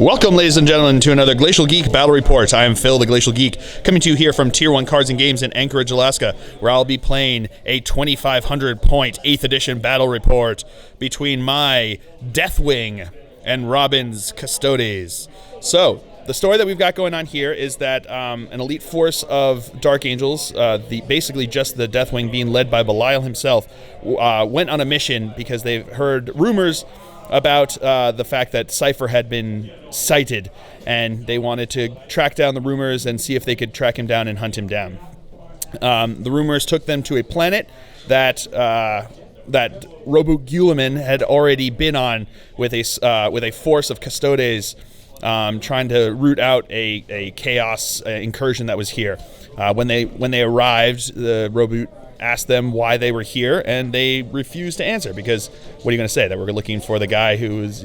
Welcome, ladies and gentlemen, to another Glacial Geek Battle Report. I am Phil, the Glacial Geek, coming to you here from Tier 1 Cards and Games in Anchorage, Alaska, where I'll be playing a 2,500-point 8th edition battle report between my Deathwing and Robin's Custodes. So, the story that we've got going on here is that an elite force of Dark Angels, basically just the Deathwing being led by Belial himself, went on a mission because they've heard rumors about the fact that Cypher had been sighted, and they wanted to track down the rumors and see if they could track him down and hunt him down. The rumors took them to a planet that Roboute Guilliman had already been on with a force of Custodes, trying to root out a chaos incursion that was here. When they arrived, the Roboute asked them why they were here, and they refused to answer because what are you going to say? That we're looking for the guy who's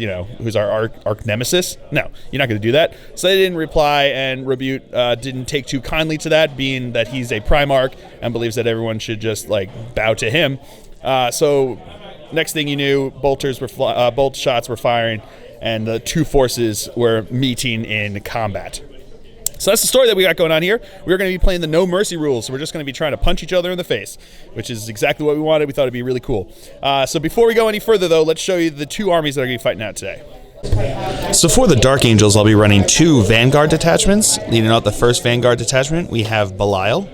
our arch nemesis? No, you're not going to do that. So they didn't reply, and Roboute didn't take too kindly to that, being that he's a Primarch and believes that everyone should just bow to him. So next thing you knew, bolt shots were firing, and the two forces were meeting in combat. So that's the story that we got going on here. We're going to be playing the No Mercy rules, so we're just going to be trying to punch each other in the face, which is exactly what we wanted. We thought it'd be really cool. So before we go any further, though, let's show you the two armies that are going to be fighting out today. So for the Dark Angels, I'll be running two Vanguard detachments. Leading out the first Vanguard detachment, we have Belial.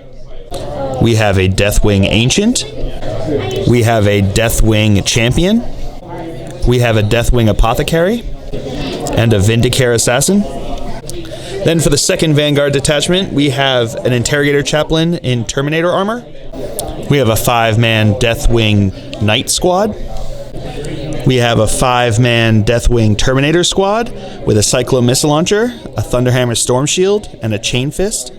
We have a Deathwing Ancient. We have a Deathwing Champion. We have a Deathwing Apothecary. And a Vindicare Assassin. Then for the second Vanguard detachment, we have an Interrogator Chaplain in Terminator armor. We have a 5-man Deathwing Knight squad. We have a 5-man Deathwing Terminator squad with a Cyclo Missile Launcher, a Thunderhammer Storm Shield, and a Chain Fist.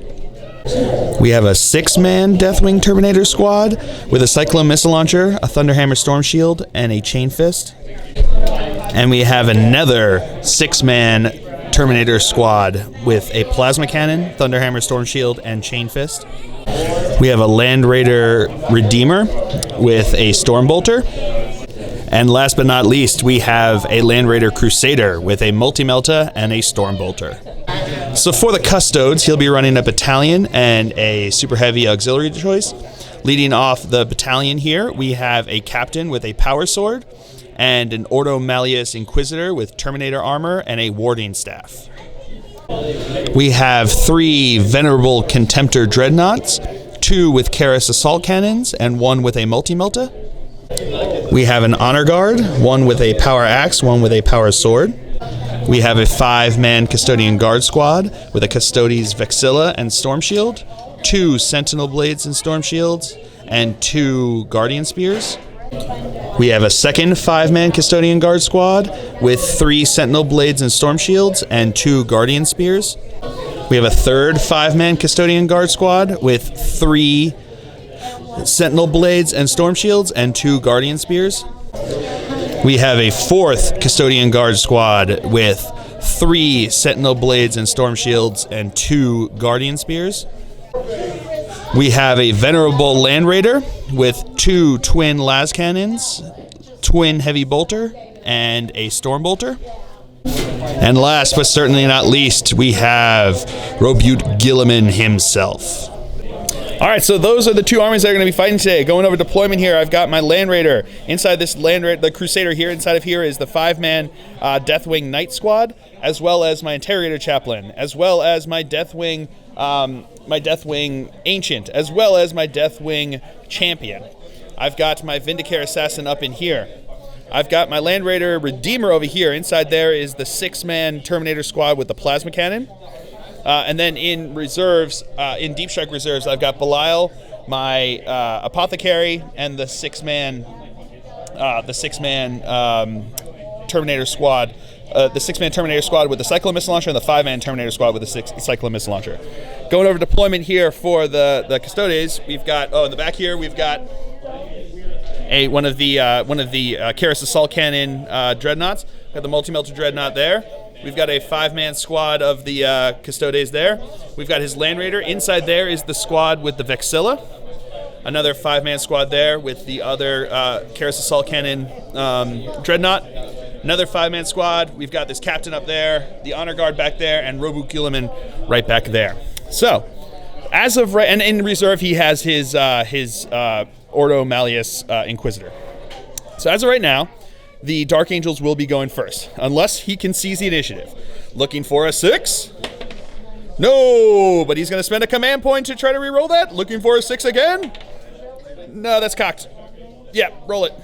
We have a 6-man Deathwing Terminator squad with a Cyclo Missile Launcher, a Thunderhammer Storm Shield, and a Chain Fist. And we have another 6-man Terminator squad with a Plasma Cannon, Thunderhammer Storm Shield, and Chain Fist. We have a Land Raider Redeemer with a Storm Bolter. And last but not least, we have a Land Raider Crusader with a Multi-Melta and a Storm Bolter. So for the Custodes, he'll be running a battalion and a super heavy auxiliary choice. Leading off the battalion here, we have a captain with a power sword, and an Ordo Malleus Inquisitor with Terminator armor and a warding staff. We have 3 Venerable Contemptor Dreadnoughts, 2 with Karis Assault Cannons, and 1 with a Multi-Melta. We have an Honor Guard, 1 with a Power Axe, 1 with a Power Sword. We have a 5-man Custodian Guard Squad with a Custodes Vexilla and Storm Shield, 2 Sentinel Blades and Storm Shields, and 2 Guardian Spears. We have a second 5-man Custodian Guard Squad with 3 Sentinel Blades and Storm Shields and 2 Guardian Spears. We have a third 5-man Custodian Guard Squad with 3 Sentinel Blades and Storm Shields and 2 Guardian Spears. We have a fourth Custodian Guard Squad with 3 Sentinel Blades and Storm Shields and 2 Guardian Spears. We have a Venerable Land Raider with 2 twin las cannons, twin heavy bolter, and a storm bolter. And last but certainly not least, we have Roboute Guilliman himself. All right, so those are the two armies that are going to be fighting today. Going over deployment here, I've got my Land Raider. Inside this Land Raider, the Crusader here, inside of here is the 5-man Deathwing Knight Squad, as well as my Interrogator Chaplain, as well as my Deathwing Ancient, as well as my Deathwing Champion. I've got my Vindicare Assassin up in here. I've got my Land Raider Redeemer over here. Inside there is the 6-man Terminator squad with the Plasma Cannon. And then in reserves, in Deep Strike reserves, I've got Belial, my Apothecary, and the 6-man Terminator squad. The 6-man Terminator squad with the Cyclo Missile Launcher and the 5-man Terminator squad with the Cyclo Missile Launcher. Going over deployment here for the Custodes, we've got in the back here we've got one of the Karis Assault Cannon Dreadnoughts. Got the Multi-Melta Dreadnought there. We've got a 5-man squad of the Custodes there. We've got his Land Raider. Inside there is the squad with the Vexilla. Another 5-man squad there with the other Karis Assault Cannon Dreadnought. Another 5-man squad. We've got this captain up there, the honor guard back there, and Roboute Guilliman right back there. So, as of right, and in reserve he has his Ordo Malleus Inquisitor. So as of right now, the Dark Angels will be going first, unless he can seize the initiative. Looking for a 6. No, but he's going to spend a command point to try to re-roll that. Looking for a 6 again. No, that's cocked. Yeah, roll it.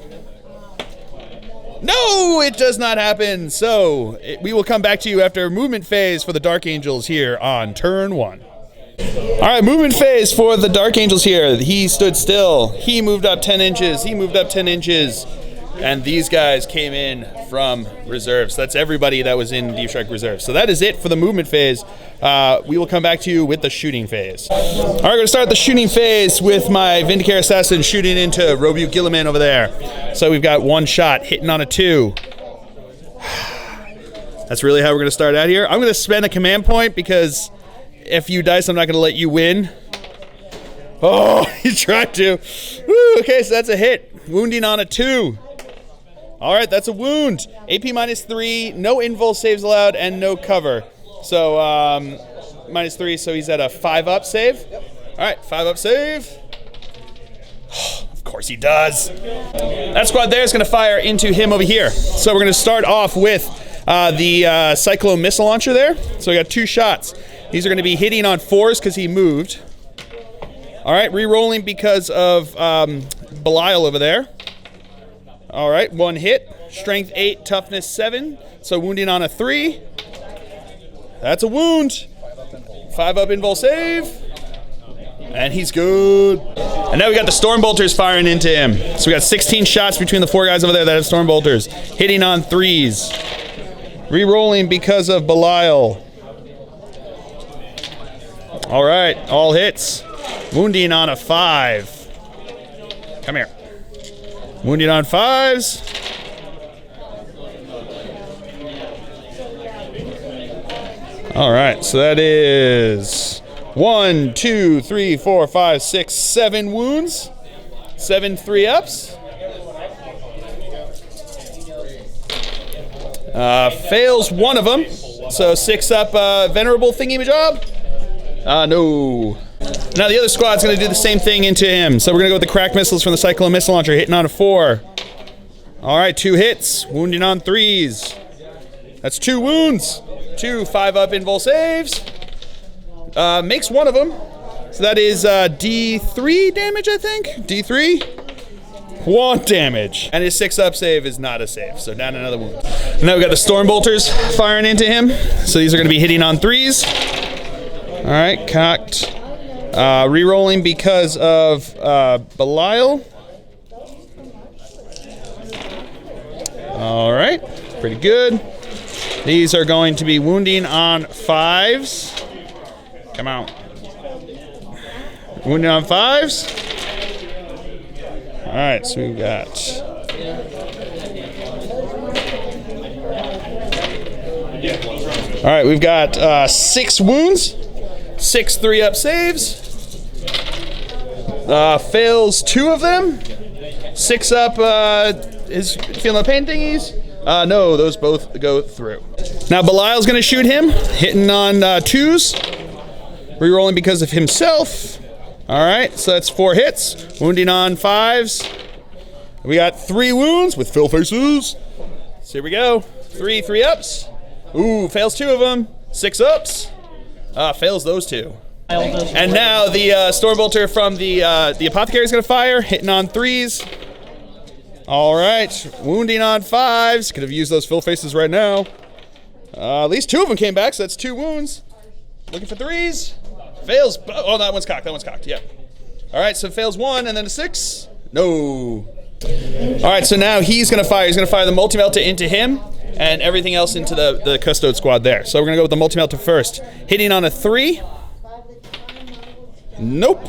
No, it does not happen. So we will come back to you after movement phase for the Dark Angels here on turn 1. All right, movement phase for the Dark Angels here. He stood still. He moved up 10 inches. He moved up 10 inches. And these guys came in from reserves. So that's everybody that was in Deep Strike Reserve. So that is it for the movement phase. We will come back to you with the shooting phase. All right, we're going to start the shooting phase with my Vindicare Assassin shooting into Roboute Guilliman over there. So we've got 1 shot hitting on a 2. That's really how we're going to start out here. I'm going to spend a command point because if you dice, I'm not going to let you win. Oh, he tried to. Woo, okay, so that's a hit. Wounding on a 2. All right, that's a wound. AP -3, no invul saves allowed, and no cover. So, -3, so he's at a 5-up save. All right, 5-up save. Of course he does. That squad there is going to fire into him over here. So we're going to start off with the Cyclone Missile Launcher there. So we got 2 shots. These are going to be hitting on 4s because he moved. All right, re-rolling because of Belial over there. All right, 1 hit. Strength 8, toughness 7. So wounding on a 3. That's a wound. 5-up invul save. And he's good. And now we got the Stormbolters firing into him. So we got 16 shots between the 4 guys over there that have Stormbolters. Hitting on 3s. Re-rolling because of Belial. All right, all hits. Wounding on a 5. Come here. Wounding on 5s. All right, so that is 1, 2, 3, 4, 5, 6, 7 wounds. 7 3-ups. Fails 1 of them. So 6-up Venerable thingy-majob. No. Now the other squad's going to do the same thing into him. So we're going to go with the crack missiles from the Cyclone Missile Launcher, hitting on a 4. All right, 2 hits, wounding on 3s. That's 2 wounds. 2 5-up invul saves. Makes 1 of them. So that is D3 damage, I think. D3. 1 damage. And his 6-up save is not a save, so down another wound. And now we got the Stormbolters firing into him. So these are going to be hitting on 3s. All right, cocked. Re-rolling because of Belial. All right, pretty good. These are going to be wounding on 5s. Come on. Wounding on 5s. All right, so we've got... All right, we've got 6 wounds. 6 3-up saves. Fails 2 of them. 6-up is feeling the pain thingies. No, those both go through. Now Belial's going to shoot him, hitting on 2s. Rerolling because of himself. All right, so that's 4 hits. Wounding on 5s. We got 3 wounds with fill faces. So here we go. 3 3-ups. Ooh, fails 2 of them. 6 ups. Fails those 2. And now the Stormbolter from the Apothecary is going to fire, hitting on 3s. All right, wounding on 5s. Could have used those fill faces right now. At least 2 of them came back, so that's 2 wounds. Looking for 3s. Fails. Oh, that one's cocked. That one's cocked. Yeah. All right, so fails 1 and then a 6. No. All right, so now he's going to fire. He's going to fire the Multi-Melta into him and everything else into the Custode squad there. So we're going to go with the Multi-Melta first. Hitting on a 3. Nope.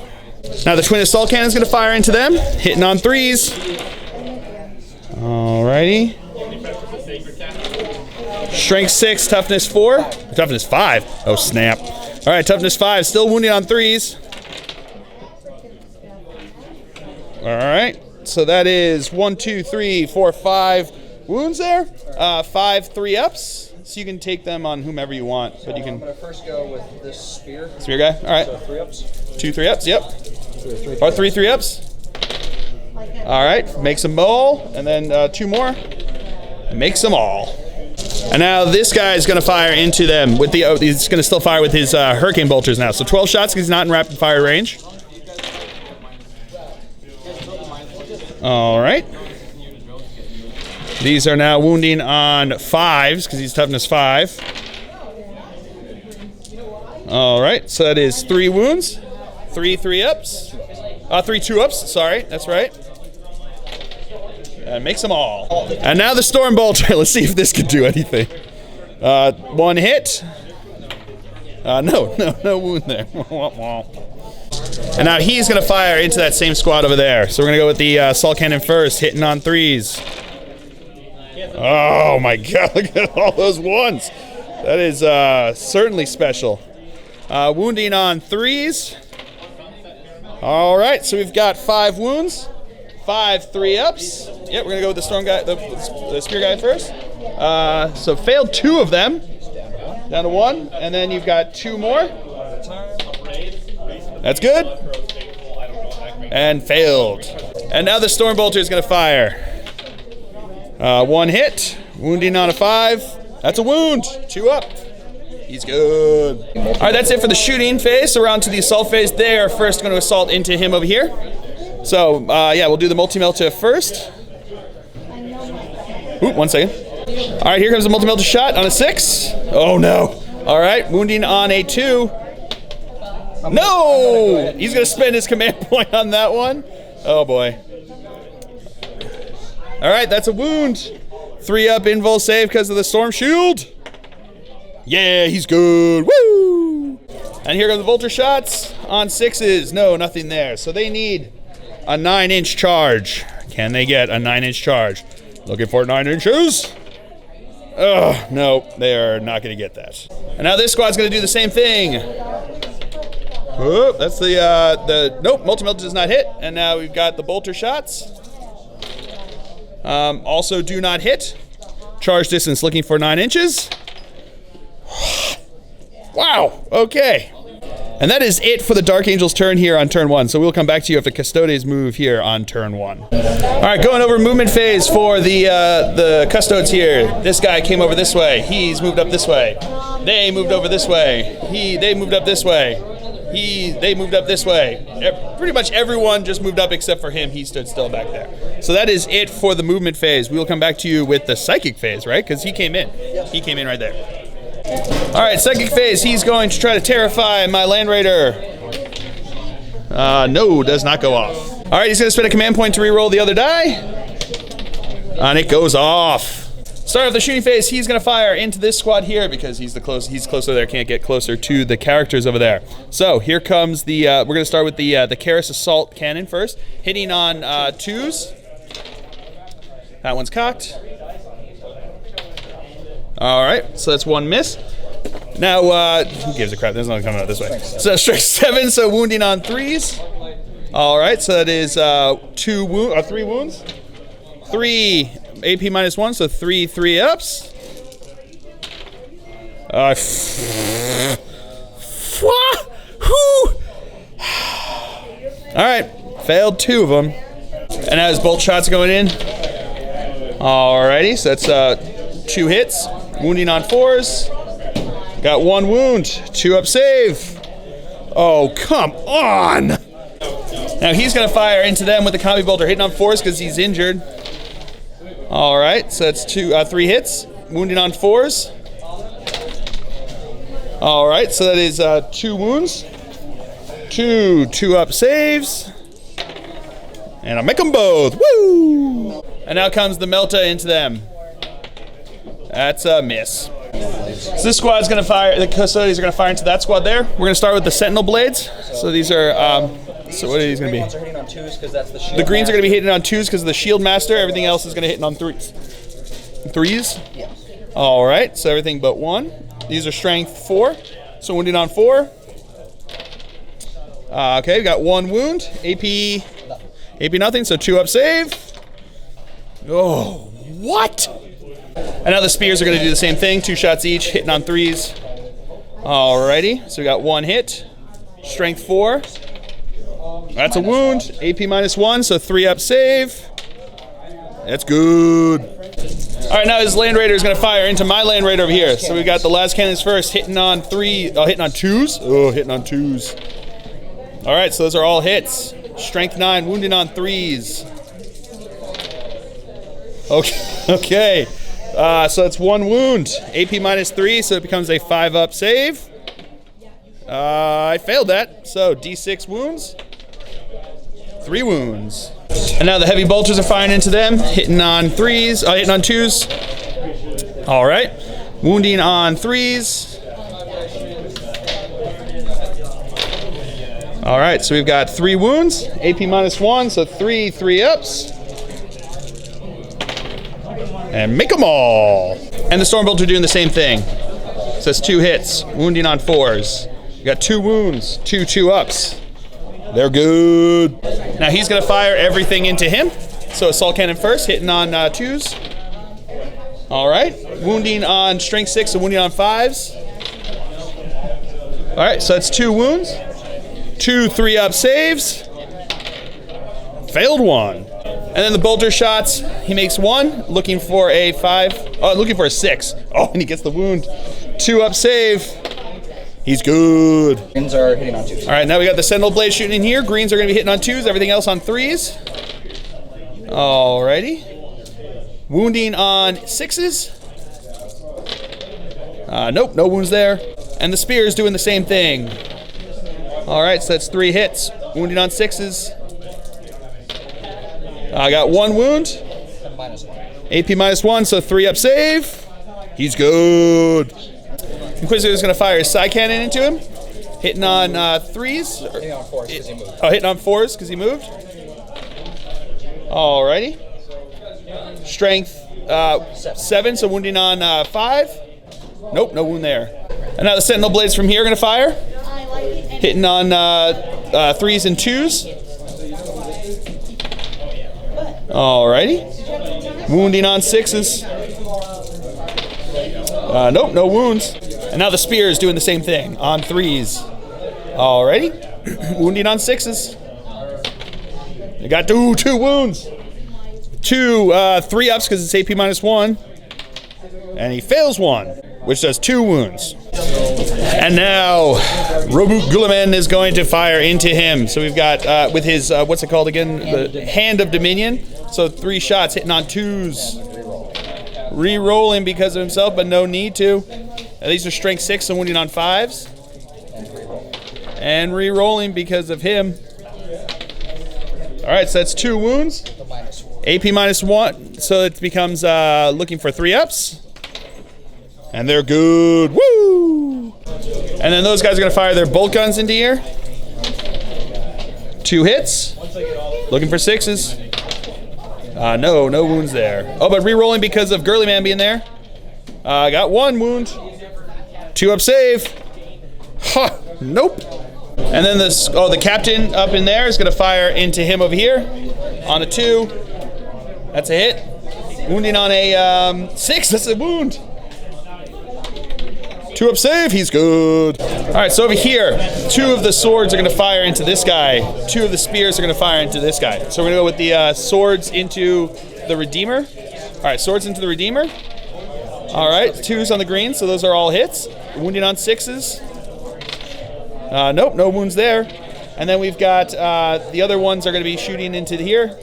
Now the Twin Assault Cannon is going to fire into them. Hitting on 3s. Alrighty. Strength 6, toughness 4. Toughness 5. Oh, snap. Alright, toughness 5. Still wounding on 3s. Alright. So that is 1, 2, 3, 4, 5. wounds there. 5 3-ups. So you can take them on whomever you want, but you can. I'm gonna first go with this spear. Spear guy. All right. So 3-ups. 2 3-ups. Yep. Or 3 3-ups. All right. Makes them all, and then 2 more. Makes them all. And now this guy is gonna fire into them with the. He's gonna still fire with his hurricane bolters now. So 12 shots because he's not in rapid fire range. All right. These are now wounding on 5s because he's toughness 5. All right, so that is 3 wounds, 3 3-ups, 3 2-ups. Sorry, that's right. And makes them all. And now the Storm Bolter. Let's see if this can do anything. 1 hit. No wound there. And now he's gonna fire into that same squad over there. So we're gonna go with the assault cannon first, hitting on 3s. Oh my God, look at all those ones. That is certainly special. Wounding on 3s. All right, so we've got 5 wounds, 5 3-ups. Yep, we're gonna go with the storm guy, the spear guy first. So failed 2 of them, down to 1, and then you've got 2 more. That's good. And failed. And now the Storm Bolter is gonna fire. 1 hit, wounding on a 5. That's a wound. 2 up. He's good. All right, that's it for the shooting phase. So we're on to the assault phase. They are first going to assault into him over here. So yeah, we'll do the multi-melta first. Ooh, 1 second. All right, here comes the multi-melta shot on a 6. Oh no. All right, wounding on a 2. No! He's going to spend his command point on that one. Oh boy. All right, that's a wound. 3-up invul save because of the storm shield. Yeah, he's good. Woo! And here go the Volter shots on 6s. No, nothing there. So they need a 9-inch charge. Can they get a 9-inch charge? Looking for 9 inches. Ugh, no, they are not going to get that. And now this squad's going to do the same thing. Oh, that's nope, multi-melta does not hit. And now we've got the bolter shots. Also do not hit. Charge distance looking for 9 inches. Wow, okay. And that is it for the Dark Angel's turn here on turn 1. So we'll come back to you after Custodes move here on turn 1. All right, going over movement phase for the Custodes here. This guy came over this way. He's moved up this way. They moved over this way. They moved up this way. They moved up this way. Pretty much everyone just moved up except for him. He stood still back there. So that is it for the movement phase. We will come back to you with the psychic phase, right? Because he came in. He came in right there. All right, psychic phase. He's going to try to terrify my Land Raider. No, does not go off. All right, he's going to spend a command point to reroll the other die. And it goes off. Start of the shooting phase, he's going to fire into this squad here because he's closer there, can't get closer to the characters over there. So here comes the, we're going to start with the Karis Assault Cannon first, hitting on 2s. That one's cocked. All right, so that's 1 miss. Now, who gives a crap? There's nothing coming out this way. So strike 7, so wounding on 3s. All right, so that is 3 wounds. 3 AP -1, so 3 3-ups. All right, failed 2 of them. And now his bolt shots going in. Alrighty, so that's 2 hits. Wounding on 4s. Got 1 wound. 2-up save. Oh, come on! Now he's gonna fire into them with the combi bolter, hitting on 4s because he's injured. All right, so that's 3 hits. Wounding on 4s. All right, so that is 2 wounds. 2-up saves. And I'll make them both. Woo! And now comes the Melta into them. That's a miss. So this squad's gonna fire, the Custodes are gonna fire into that squad there. We're gonna start with the Sentinel Blades. So these are, so what are these gonna be? Ones are hitting on 2s because that's the shield. The greens are gonna be hitting on 2s because of the Shield Master. Everything else is gonna hit on 3s. 3s? Yeah. All right, so everything but 1. These are strength 4. So wounding on 4. Okay, we got 1 wound. AP nothing, so 2-up save. Oh, What? And now the spears are going to do the same thing. 2 shots each, hitting on 3s. Alrighty, so we got 1 hit. Strength 4. That's a wound. AP -1, so 3 up save. That's good. All right, now his Land Raider is going to fire into my Land Raider over here. So we got the las cannons first, hitting on 2s. Oh, hitting on 2s. All right, so those are all hits. Strength 9, wounding on 3s. Okay. So it's 1 wound. AP -3, so it becomes a 5 up save. I failed that, so D6 wounds. 3 wounds. And now the heavy bolters are firing into them, hitting on 3s, hitting on 2s. All right, wounding on 3s. All right, so we've got 3 wounds, AP -1, so 3 ups. And make them all. And the Stormbolts are doing the same thing. So it's 2 hits, wounding on 4s. We got 2 wounds, 2 ups. They're good. Now he's gonna fire everything into him. So assault cannon first, hitting on 2s. All right, wounding on strength 6 and wounding on 5s. All right, so that's 2 wounds. 2 3 up saves. Failed 1. And then the bolter shots, he makes 1, looking for a 5, looking for a 6. Oh, and he gets the wound. 2 up save. He's good. Greens are hitting on 2s. All right, now we got the Sentinel Blade shooting in here. Greens are going to be hitting on 2s, everything else on 3s. Alrighty. Wounding on 6s. Nope, no wounds there. And the Spear is doing the same thing. All right, so that's 3 hits. Wounding on 6s. I got 1 wound. -1. AP -1, so 3 up save. He's good. Inquisitor is going to fire his side cannon into him, hitting on 3s. Hitting on 4s because he moved. Oh, hitting on 4s because he moved. Alrighty. Strength 7, so wounding on 5. Nope, no wound there. And now the Sentinel Blades from here are going to fire, hitting on 3s and 2s. Alrighty. Wounding on 6s. Nope, no wounds. And now the Spear is doing the same thing on 3s. Alrighty. Wounding on 6s. I got 2 wounds. 3 ups because it's AP -1. And he fails 1, which does 2 wounds. And now Roboute Guilliman is going to fire into him. So we've got with his what's it called again? The Hand of Dominion. So 3 shots hitting on 2s. Re-rolling because of himself, but no need to. These are strength 6 and wounding on 5s. And re-rolling because of him. All right, so that's 2 wounds. AP -1, so it becomes looking for 3 ups. And they're good. Woo! And then those guys are going to fire their bolt guns into here. 2 hits. Looking for 6s. No wounds there. Oh, but re-rolling because of Guilliman being there. I got 1 wound. 2 up save. Ha! Nope. And then the captain up in there is going to fire into him over here on a 2. That's a hit. Wounding on a 6. That's a wound. 2 up save. He's good. All right, so over here, 2 of the swords are going to fire into this guy. 2 of the spears are going to fire into this guy. So we're going to go with the swords into the Redeemer. All right, swords into the Redeemer. All right, 2s on the green, so those are all hits. Wounding on 6s. Nope, no wounds there. And then we've got the other ones are going to be shooting into here.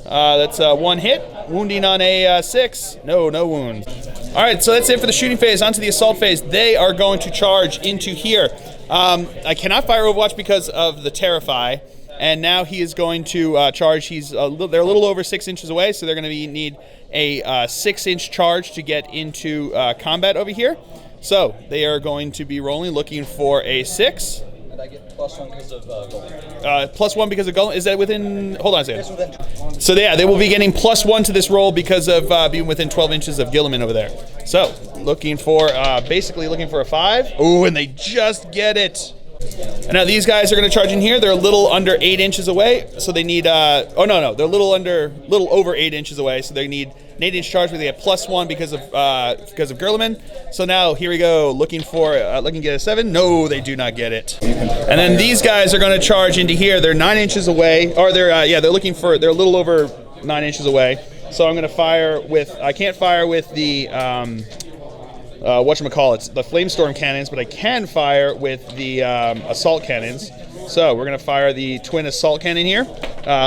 That's 1 hit. Wounding on a 6. No wounds. All right, so that's it for the shooting phase. On to the assault phase. They are going to charge into here. I cannot fire Overwatch because of the Terrify. And now he is going to charge. They're a little over 6 inches away, so they're going to need a 6-inch charge to get into combat over here. So they are going to be rolling, looking for a 6. And I get +1 because of Golem. +1 because of Golem. Is that within? Hold on a second. So yeah, they will be getting +1 to this roll because of being within 12 inches of Guilliman over there. So looking for basically looking for a 5. Oh, and they just get it. And now these guys are going to charge in here. They're a little under 8 inches away, so they need. Oh no, they're a little over 8 inches away, so they need an 8-inch charge. But they get +1 because of Guilliman. So now here we go, looking to get a 7. No, they do not get it. And then these guys are going to charge into here. They're 9 inches away, or they're they're a little over 9 inches away. So I'm going to fire with. I can't fire with the. Whatchamacallit, the flamestorm cannons, but I can fire with the assault cannons. So we're going to fire the twin assault cannon here,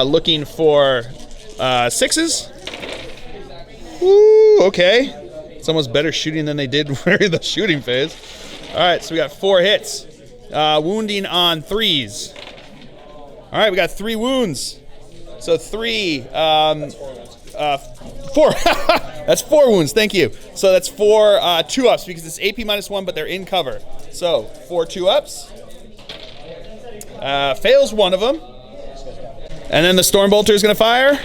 looking for 6s. Ooh, okay. It's almost better shooting than they did during the shooting phase. All right, so we got 4 hits. Wounding on 3s. All right, we got 3 wounds. So 3, 4. That's 4 wounds, thank you. So that's 4 2-ups because it's AP -1, but they're in cover. So 4 2-ups. Fails one of them. And then the Stormbolter is going to fire.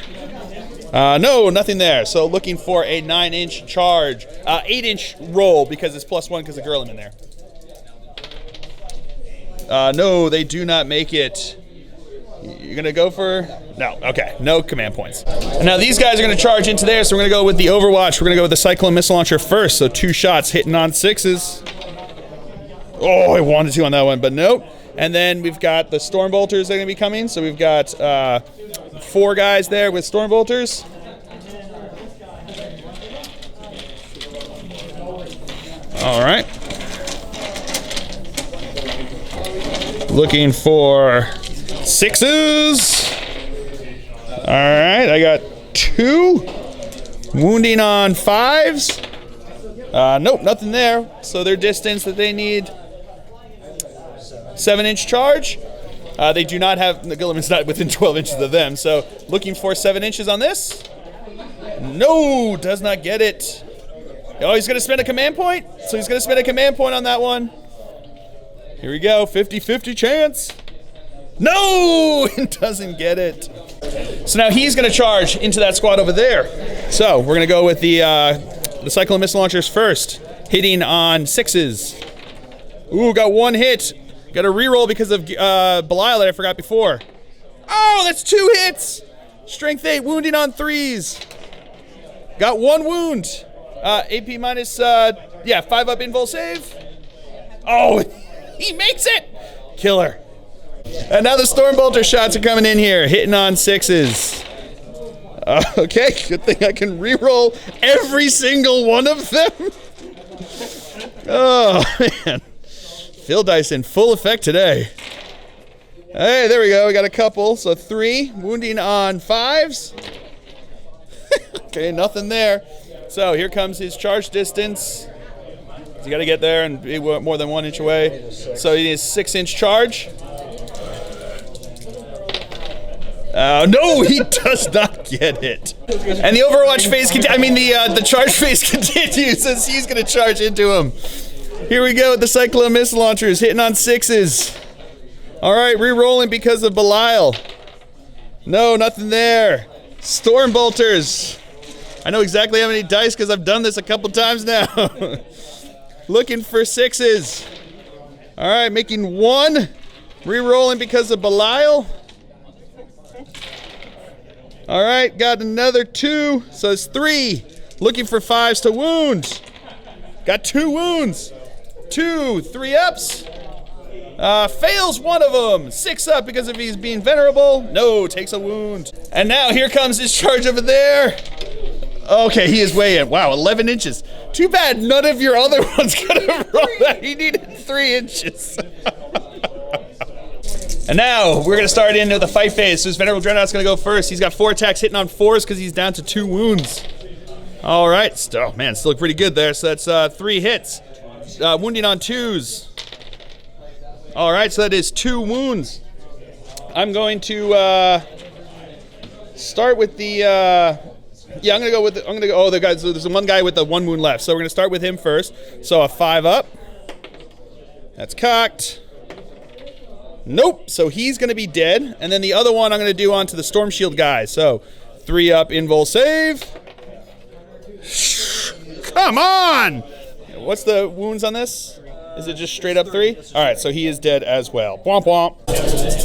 No, nothing there. So looking for a 9-inch charge. 8-inch roll because it's +1 because of Guilliman in there. No, they do not make it. You're going to go for... No, okay. No command points. And now these guys are going to charge into there, so we're going to go with the Overwatch. We're going to go with the Cyclone Missile Launcher first, so 2 shots hitting on 6s. Oh, I wanted to on that one, but nope. And then we've got the Stormbolters that are going to be coming, so we've got 4 guys there with Stormbolters. All right. Looking for 6s. All right, I got 2. Wounding on 5s. Nope, nothing there. So their distance that they need, 7-inch charge. They do not have, the Guilliman's not within 12 inches of them. So looking for 7 inches on this. No, does not get it. Oh, he's going to spend a command point. So he's going to spend a command point on that one. Here we go, 50-50 chance. No, it doesn't get it. So now he's going to charge into that squad over there. So we're going to go with the Cyclone Missile Launchers first, hitting on 6s. Ooh, got 1 hit. Got a reroll because of Belial that I forgot before. Oh, that's 2 hits. Strength 8, wounding on 3s. Got 1 wound. AP minus, 5-up invul save. Oh, he makes it. Killer. And now the Stormbolter shots are coming in here, hitting on 6s. Okay, good thing I can reroll every single one of them. Oh, man. Phil dice in full effect today. Hey, there we go. We got a couple. So 3, wounding on 5s. Okay, nothing there. So here comes his charge distance. You got to get there and be more than 1 inch away. So he needs 6-inch charge. No, he does not get it. And the Overwatch phase, the charge phase continues as he's going to charge into him. Here we go with the Cyclone Missile Launchers, hitting on 6s. All right, re-rolling because of Belial. No, nothing there. Stormbolters. I know exactly how many dice because I've done this a couple times now. Looking for 6s. All right, making 1. Re-rolling because of Belial. All right, got another 2, so it's 3. Looking for 5s to wound. Got 2 wounds. 2 3-ups. Fails one of them. 6-up because of he's being venerable. No, takes a wound. And now here comes his charge over there. Okay, he is way in. Wow, 11 inches. Too bad none of your other ones could have rolled that. He needed 3 inches. And now we're going to start into the fight phase. So his Venerable Dreadnought's going to go first. He's got 4 attacks hitting on 4s because he's down to 2 wounds. All right. Still looking pretty good there. So that's 3 hits. Wounding on 2s. All right. So that is 2 wounds. I'm going to start with the... I'm going to go with... the guy. So there's one guy with the 1 wound left. So we're going to start with him first. So a 5-up. That's cocked. Nope, so he's going to be dead. And then the other one I'm going to do onto the Storm Shield guy. So 3-up invul save. Come on! What's the wounds on this? Is it just straight up 3? All right, so he is dead as well. Womp womp.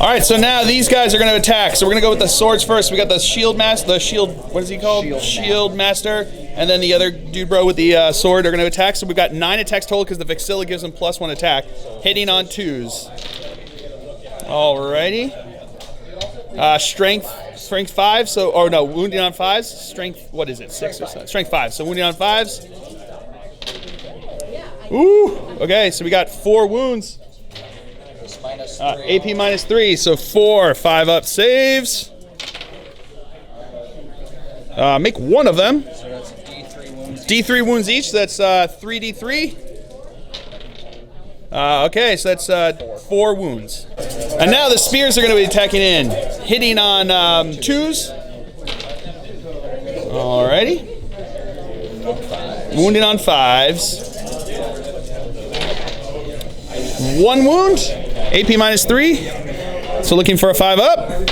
All right, so now these guys are going to attack. So we're going to go with the swords first. We got the shield master, what is he called? Shield master. And then the other dude bro with the sword are going to attack. So we've got 9 attacks total because the Vexilla gives him +1 attack. Hitting on 2s. Alrighty. Strength 5. So, or no, wounding on 5s. Strength, what is it? 6 or 7? Strength 5. So wounding on 5s. Ooh. Okay, so we got 4 wounds. AP -3. So 4 5-up saves. Make 1 of them. So that's D3 wounds. D3 wounds each. So that's 3D3. Okay, so that's 4 wounds. And now the spears are going to be attacking in. Hitting on 2s. Alrighty. Wounding on 5s. 1 wound. AP -3. So looking for a 5-up.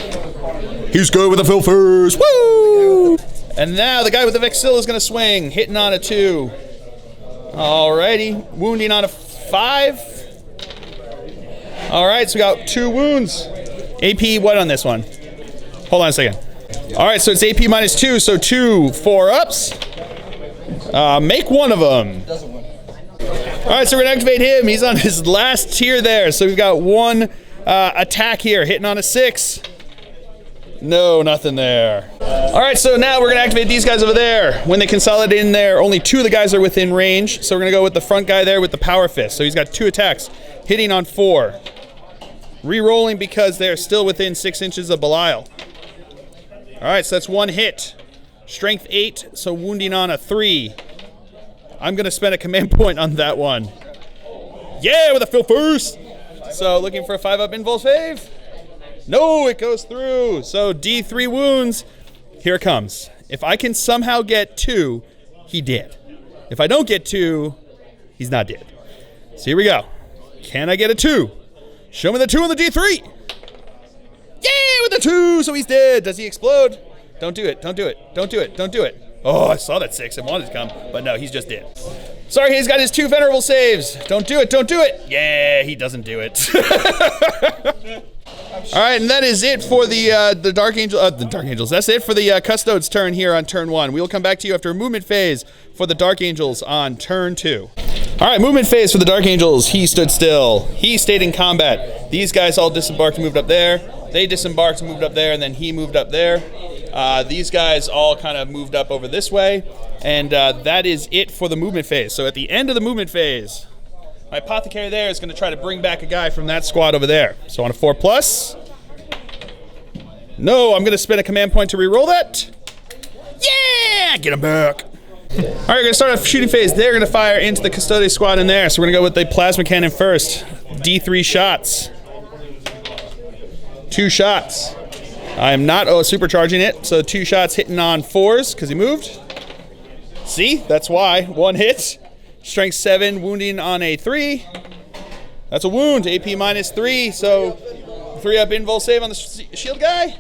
He's good with the filfers. Woo! And now the guy with the Vexilla is going to swing. Hitting on a 2. Alrighty. Wounding on a 5. Alright, so we got 2 wounds. AP what on this one? Hold on a second. Alright, so it's AP -2, so 2 4-ups. Make 1 of them. Alright, so we're going to activate him. He's on his last tier there. So we've got 1 attack here, hitting on a 6. No, nothing there. Alright, so now we're going to activate these guys over there. When they consolidate in there, only 2 of the guys are within range. So we're going to go with the front guy there with the power fist. So he's got 2 attacks, hitting on 4. Re-rolling because they're still within 6 inches of Belial. Alright, so that's 1 hit. Strength 8, so wounding on a 3. I'm going to spend a command point on that one. Yeah, with a filfers! So looking for a 5-up invulse save. No, it goes through. So D3 wounds. Here it comes. If I can somehow get 2, he did. If I don't get 2, he's not dead. So here we go. Can I get a 2? Show me the 2 on the D3. Yeah, with the 2, so he's dead. Does he explode? Don't do it. Don't do it. Don't do it. Don't do it. Oh, I saw that 6 and wanted to come, but no, he's just dead. Sorry, he's got his 2 venerable saves. Don't do it. Don't do it. Yeah, he doesn't do it. All right, and that is it for the Dark Angels. That's it for the Custodes turn here on turn 1. We will come back to you after a movement phase for the Dark Angels on turn 2. All right, movement phase for the Dark Angels. He stood still. He stayed in combat. These guys all disembarked and moved up there. They disembarked and moved up there, and then he moved up there. These guys all kind of moved up over this way, and that is it for the movement phase. So at the end of the movement phase, my apothecary there is going to try to bring back a guy from that squad over there. So on a 4+. No, I'm going to spend a command point to re-roll that. Yeah, get him back. All right, we're going to start a shooting phase. They're going to fire into the Custodes squad in there. So we're going to go with the plasma cannon first. D3 shots. 2 shots. I am not supercharging it. So 2 shots hitting on 4s because he moved. See, that's why. 1 hit. Strength 7, wounding on a 3. That's a wound. AP -3. So 3-up invulse save on the shield guy.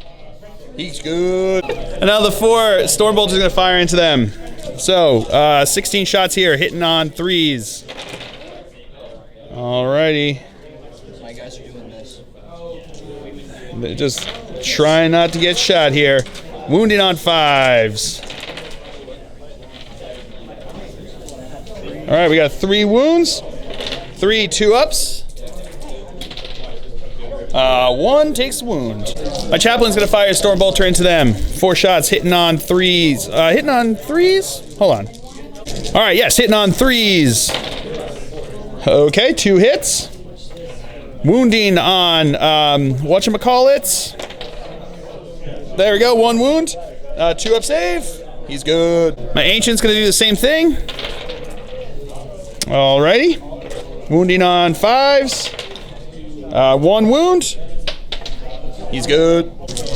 He's good. And now the 4 Stormbolters are going to fire into them. So 16 shots here, hitting on 3s. Alrighty. My guys are doing this. They're just trying not to get shot here. Wounding on 5s. All right, we got 3 wounds, 3 2-ups. 1 takes wound. My chaplain's gonna fire a Stormbolter into them. 4 shots, hitting on 3s. Hitting on 3s? Hold on. All right, yes, hitting on 3s. Okay, 2 hits. Wounding on, whatchamacallits. There we go, 1 wound. 2-up save. He's good. My Ancient's gonna do the same thing. Alrighty. Wounding on 5s. 1 wound. He's good.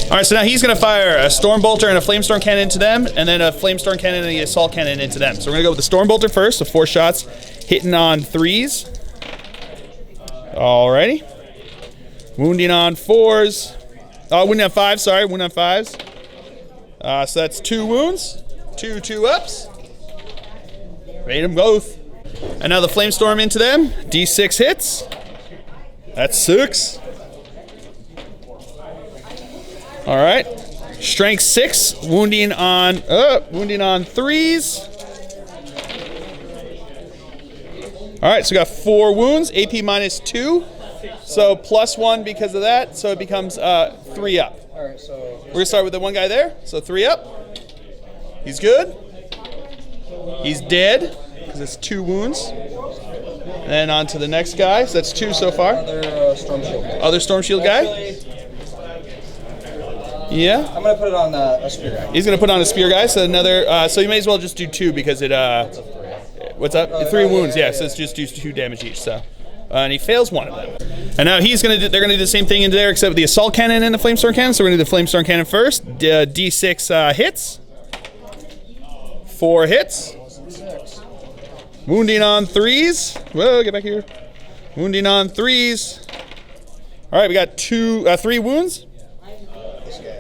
Alright, so now he's going to fire a Stormbolter and a Flamestorm Cannon into them, and then a Flamestorm Cannon and the Assault Cannon into them. So we're going to go with the Stormbolter first, so 4 shots, hitting on 3s. Alrighty. Wounding on 4s. Oh, wounding on 5s, sorry, wounding on 5s. So that's 2 wounds. 2 2-ups. Rate them both. And now the Flamestorm into them. D6 hits. That's 6. All right. Strength 6, wounding on 3s. All right, so we got 4 wounds, AP -2. So +1 because of that, so it becomes 3 up. All right, so We're gonna start with the one guy there. So 3 up. He's good. He's dead because it's 2 wounds. And then on to the next guy. So that's 2 so far. other storm shield. Other Storm Shield guy. Actually, Yeah. I'm gonna put it on a spear guy. He's gonna put on a spear guy. So another. So you may as well just do 2 because it. What's up? 3 wounds. Yeah. So it's just do 2 damage each. So. And he fails 1 of them. And now he's gonna. They're gonna do the same thing into there, except with the assault cannon and the flamestorm cannon. So we're gonna do the flamestorm cannon first. D6 hits. 4 hits. Wounding on 3s. Whoa, get back here. Wounding on 3s. All right, we got 3 wounds.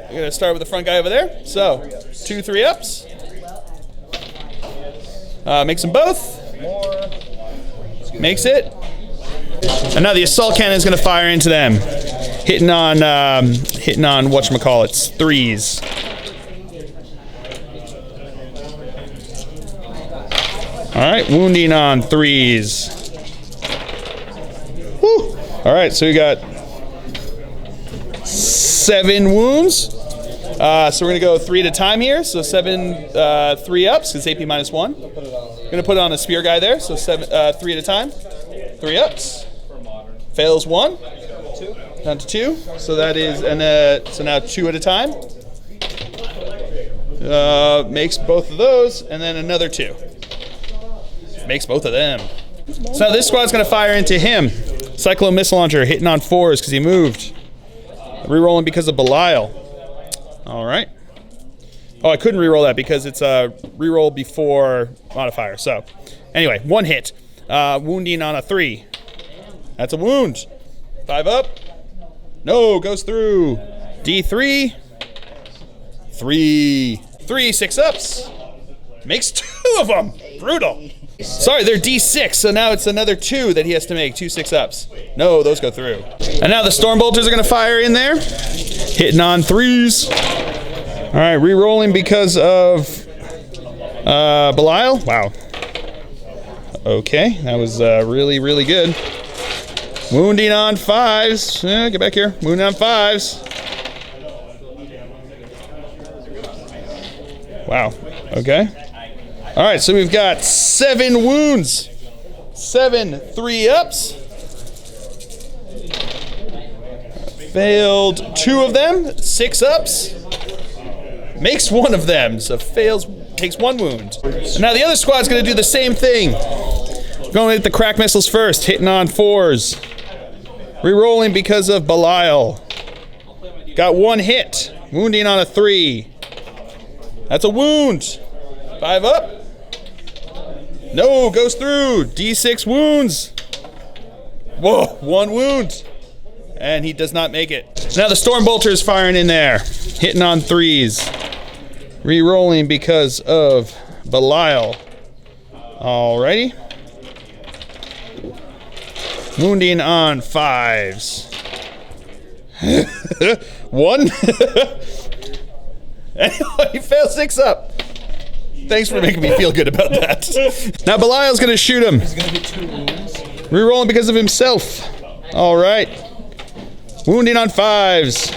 We're gonna start with the front guy over there. So 2 3-ups. Makes them both. Makes it. And now the assault cannon is going to fire into them, hitting on whatchamacallits, 3s. All right, wounding on 3s. Woo. All right, so we got 7 wounds. So we're going to go 3 at a time here. So 7 3-ups, because AP -1. Going to put it on a spear guy there. So 3 at a time. 3-ups. Fails 1. Down to 2. So that is, and so now 2 at a time. Makes both of those, and then another 2. Makes both of them. So now this squad's going to fire into him. Cyclone Missile Launcher, hitting on 4s because he moved. Rerolling because of Belial. All right. Oh, I couldn't reroll that because it's a reroll before modifier. So, anyway, 1 hit. Wounding on a 3. That's a wound. 5 up. No, goes through. D3. 3. 3 6-ups. Makes 2 of them. Brutal. Sorry, they're D6, so now it's another 2 that he has to make. 2 6-ups. No, those go through. And now the Storm Bolters are going to fire in there. Hitting on 3s. All right, re-rolling because of Belial. Wow. Okay, that was really, really good. Wounding on 5s. Get back here. Wounding on 5s. Wow. Okay. All right, so we've got 7 wounds. 7 3-ups. Failed 2 of them. 6-ups. Makes 1 of them, so takes 1 wound. Now the other squad's gonna do the same thing. Going to hit the crack missiles first, hitting on 4s. Rerolling because of Belial. Got 1 hit, wounding on a 3. That's a wound. 5 up. No, goes through. D6 wounds. Whoa, 1 wound. And he does not make it. Now the Storm Bolter is firing in there, hitting on 3s. Rerolling because of Belial. Alrighty. Wounding on 5s. 1. He failed 6 up. Thanks for making me feel good about that. Now Belial's gonna shoot him. It's gonna be 2 wounds. Rerolling because of himself. Alright. Wounding on 5s.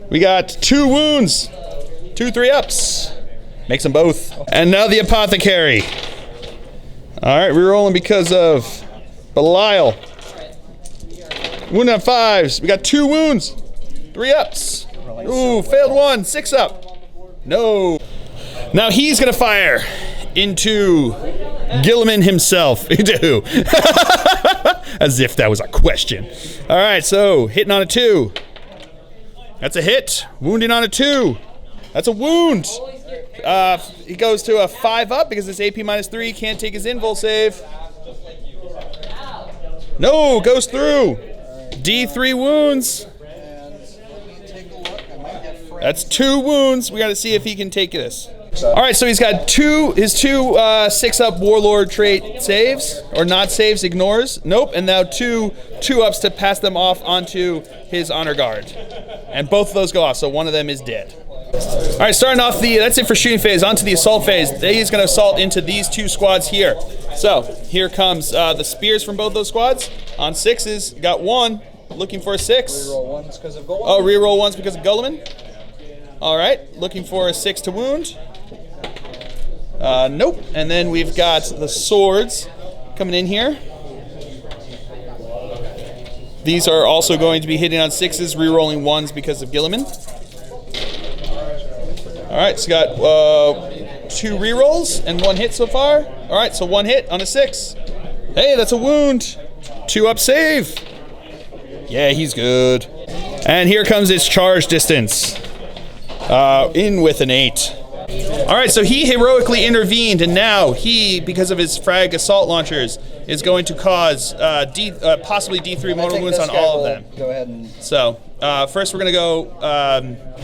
We got 2 wounds. 2 3-ups. Makes them both. And now the Apothecary. Alright, rerolling because of Belial. Wounding on 5s. We got 2 wounds. 3-ups. Ooh, failed 1. 6 up. No. Now he's gonna fire into Guilliman himself. Into who? As if that was a question. Alright, so hitting on a 2. That's a hit. Wounding on a 2. That's a wound. He goes to a 5 up because it's AP -3. Can't take his invul save. No, goes through. D3 wounds. That's 2 wounds. We got to see if he can take this. All right, so he's got his two 6-up Warlord trait saves, or not saves, ignores. Nope, and now two 2-ups to pass them off onto his Honor Guard. And both of those go off, so one of them is dead. All right, starting off that's it for shooting phase. On to the assault phase. He's going to assault into these two squads here. So here comes the spears from both those squads. On 6s, got 1, looking for a 6. Reroll ones because of Guilliman. Oh, reroll 1s because of Guilliman. All right, looking for a 6 to wound. Nope. And then we've got the swords coming in here. These are also going to be hitting on 6s, re-rolling 1s because of Guilliman. All right, so got 2 re-rolls and 1 hit so far. All right, so 1 hit on a 6. Hey, that's a wound. 2-up save. Yeah, he's good. And here comes its charge distance. In with an 8. All right, so he heroically intervened, and now he, because of his frag assault launchers, is going to cause possibly D3 mortal wounds on all of them. Go ahead and... So, first we're going to go,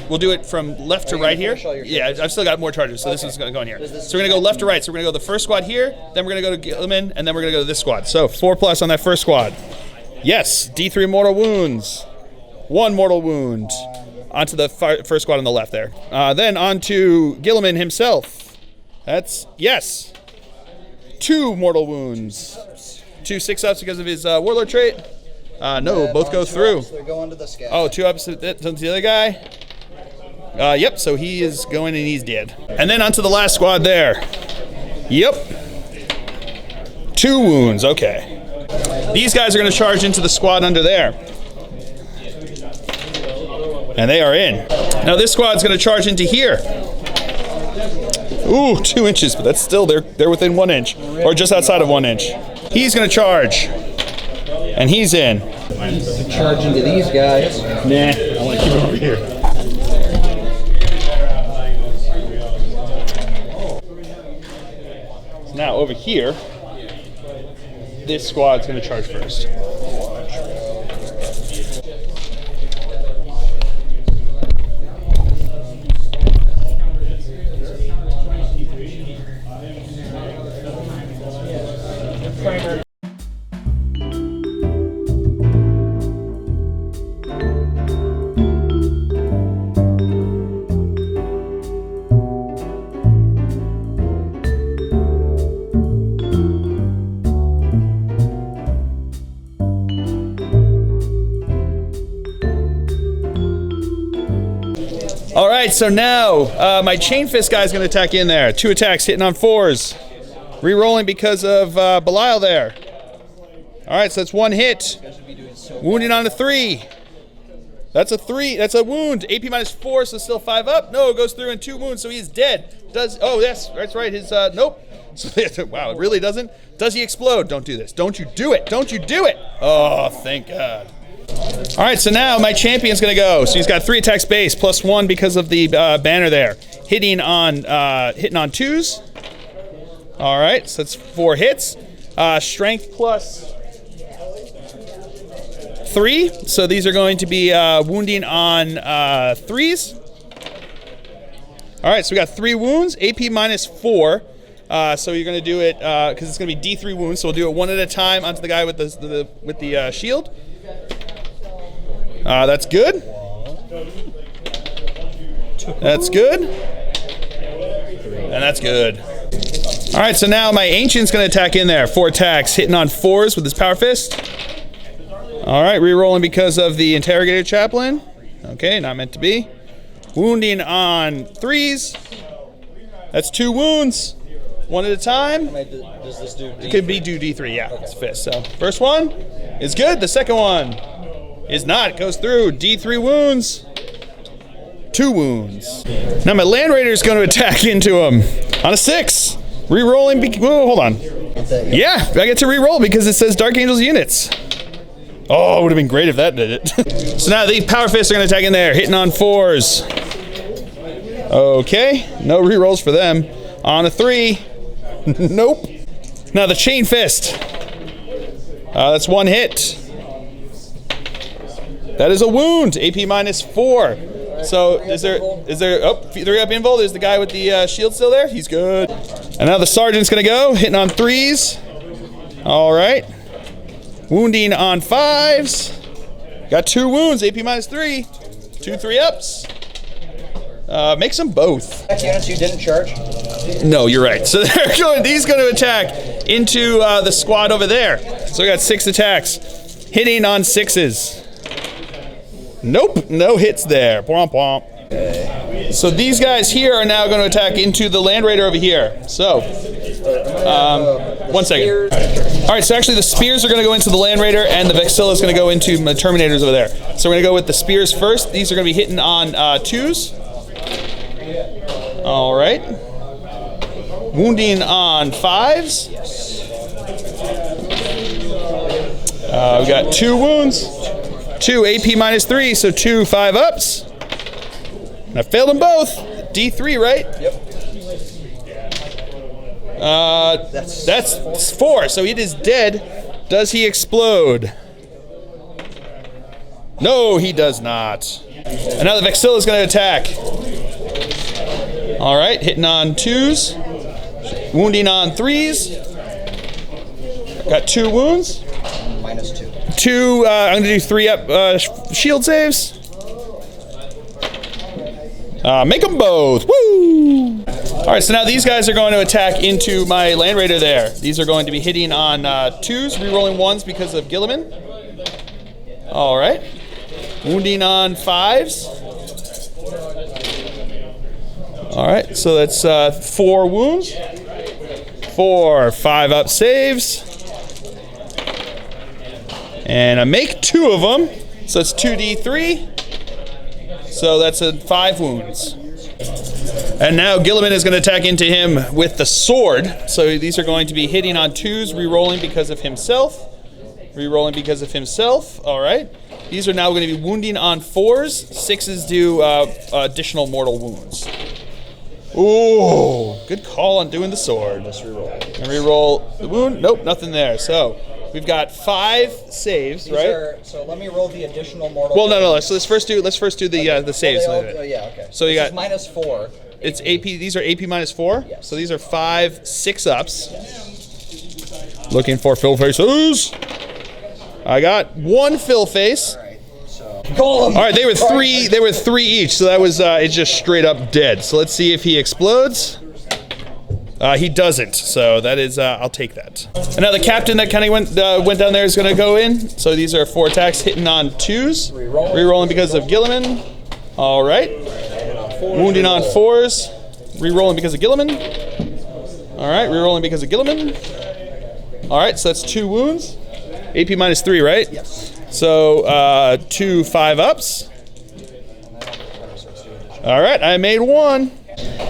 we'll do it from left to right here. Yeah, I've still got more charges, so this is going to go in here. So we're going to go left to right. So we're going to go the first squad here, then we're going to go to Guilliman, and then we're going to go to this squad. So 4+ on that first squad. Yes, D3 mortal wounds. 1 mortal wound. Onto the first squad on the left there. Then onto Guilliman himself. That's, yes. 2 mortal wounds. 2 6-ups because of his Warlord trait. No, both go through. They're going to the scout. Oh, 2-ups to the other guy. Yep, so he is going and he's dead. And then onto the last squad there. Yep. 2 wounds, okay. These guys are going to charge into the squad under there. And they are in. Now this squad's going to charge into here. Ooh, 2 inches, but that's still, they're within 1 inch. Or just outside of 1 inch. He's going to charge. And he's in. Charge into these guys. Nah, I want to keep it over here. So now over here, this squad's going to charge first. All right, so now my Chain Fist guy's going to attack in there. 2 attacks, hitting on 4s. Re-rolling because of Belial there. All right, so that's 1 hit. Wounding on a 3. That's a 3. That's a wound. AP -4, so still 5 up. No, it goes through in 2 wounds, so he's dead. Oh, yes, that's right. His, nope. Wow, it really doesn't? Does he explode? Don't do this. Don't you do it. Don't you do it. Oh, thank God. All right, so now my champion's going to go. So he's got 3 attacks base, +1 because of the banner there. Hitting on 2s. All right, so that's 4 hits. Strength +3. So these are going to be wounding on 3s. All right, so we got 3 wounds, AP -4. So you're going to do it, because it's going to be D3 wounds, so we'll do it 1 at a time onto the guy with the shield. That's good. That's good. And that's good. All right, so now my Ancient's going to attack in there. 4 attacks, hitting on 4s with his Power Fist. All right, re-rolling because of the Interrogator Chaplain. Okay, not meant to be. Wounding on 3s. That's 2 wounds. 1 at a time. Does this do D3? It could be do D3, yeah. Okay. It's fist. So first one is good. The second one is not. It goes through. D3 wounds. 2 wounds. Now my Land Raider is going to attack into him on a 6. Re-rolling. Whoa, hold on. Yeah, I get to re-roll because it says Dark Angels units. Oh, it would have been great if that did it. So now these Power Fists are going to attack in there, hitting on 4s. Okay, no re-rolls for them. On a 3. Nope. Now the Chain Fist. That's 1 hit. That is a wound. AP -4. So is there, oh, 3 up invul. There's the guy with the shield still there. He's good. And now the sergeant's gonna go, hitting on 3s. All right. Wounding on 5s. Got 2 wounds, AP -3. 2 3-ups. Makes them both. Units you didn't charge? No, you're right. So they're going, he's going to attack into the squad over there. So we got 6 attacks. Hitting on 6s. Nope, no hits there. Womp womp. So these guys here are now going to attack into the Land Raider over here. So, 1 second. All right, so actually the spears are going to go into the Land Raider and the Vexilla is going to go into the Terminators over there. So we're going to go with the spears first. These are going to be hitting on 2s. All right. Wounding on 5s. We got 2 wounds. 2 AP -3, so 2 5-ups. I failed them both. D3, right? Yep. That's 4, so it is dead. Does he explode? No, he does not. And now the Vexilla is going to attack. All right, hitting on 2s. Wounding on 3s. Got 2 wounds. -2. 2, I'm going to do 3-up shield saves. Make them both. Woo! All right, so now these guys are going to attack into my Land Raider there. These are going to be hitting on 2s, re-rolling 1s because of Guilliman. All right. Wounding on 5s. All right, so that's 4 wounds. 4 5-up saves. And I make 2 of them, so it's 2d3. So that's 5 wounds. And now Guilliman is going to attack into him with the sword. So these are going to be hitting on 2s, re-rolling because of himself. Re-rolling because of himself. All right. These are now going to be wounding on 4s. 6s do additional mortal wounds. Ooh, good call on doing the sword. Let's re-roll. And re-roll the wound. Nope, nothing there. So we've got 5 saves, right? So let me roll the additional mortal. Well, no. So let's first do the saves. Yeah, okay. So you got -4. It's AP. These are AP -4. Yes. So these are 5 6-ups. Looking for fill faces. I got 1 fill face. All right, they were 3. They were 3 each. So that was it's just straight up dead. So let's see if he explodes. He doesn't. So that is I'll take that. And now the captain that kind of went down there is going to go in. So these are 4 attacks hitting on 2s. Rerolling because of Guilliman. All right. Wounding on 4s. Rerolling because of Guilliman. All right. Rerolling because of Guilliman. All right. So that's 2 wounds. AP -3, right? Yes. So 2 5-ups. All right. I made 1.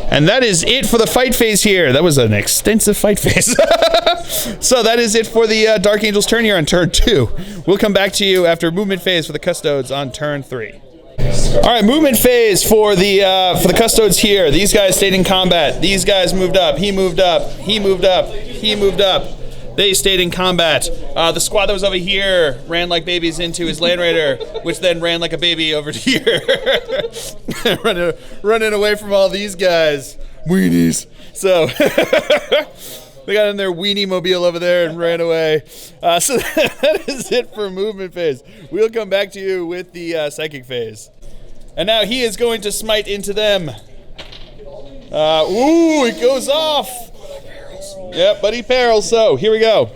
And that is it for the fight phase here. That was an extensive fight phase. So that is it for the Dark Angel's turn here on turn 2. We'll come back to you after movement phase for the Custodes on turn 3. All right, movement phase for the Custodes here. These guys stayed in combat. These guys moved up. He moved up. He moved up. He moved up. They stayed in combat. The squad that was over here ran like babies into his Land Raider, which then ran like a baby over to here. running away from all these guys. Weenies. So they got in their weenie mobile over there and ran away. So that is it for movement phase. We'll come back to you with the psychic phase. And now he is going to smite into them. Ooh, it goes off. Yep, buddy peril. So here we go.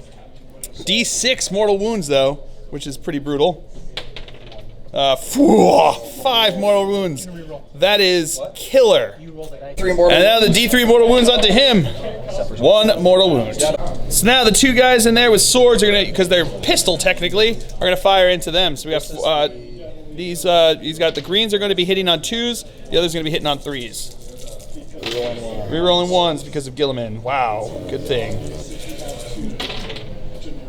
D6 mortal wounds though, which is pretty brutal. 5 mortal wounds. That is killer. 3 mortal. And now the D3 mortal wounds onto him. 1 mortal wound. So now the 2 guys in there with swords are gonna, because they're pistol technically, are gonna fire into them. So we have he's got the greens are going to be hitting on 2s. The other's going to be hitting on 3s. Rerolling 1s because of Guilliman. Wow, good thing.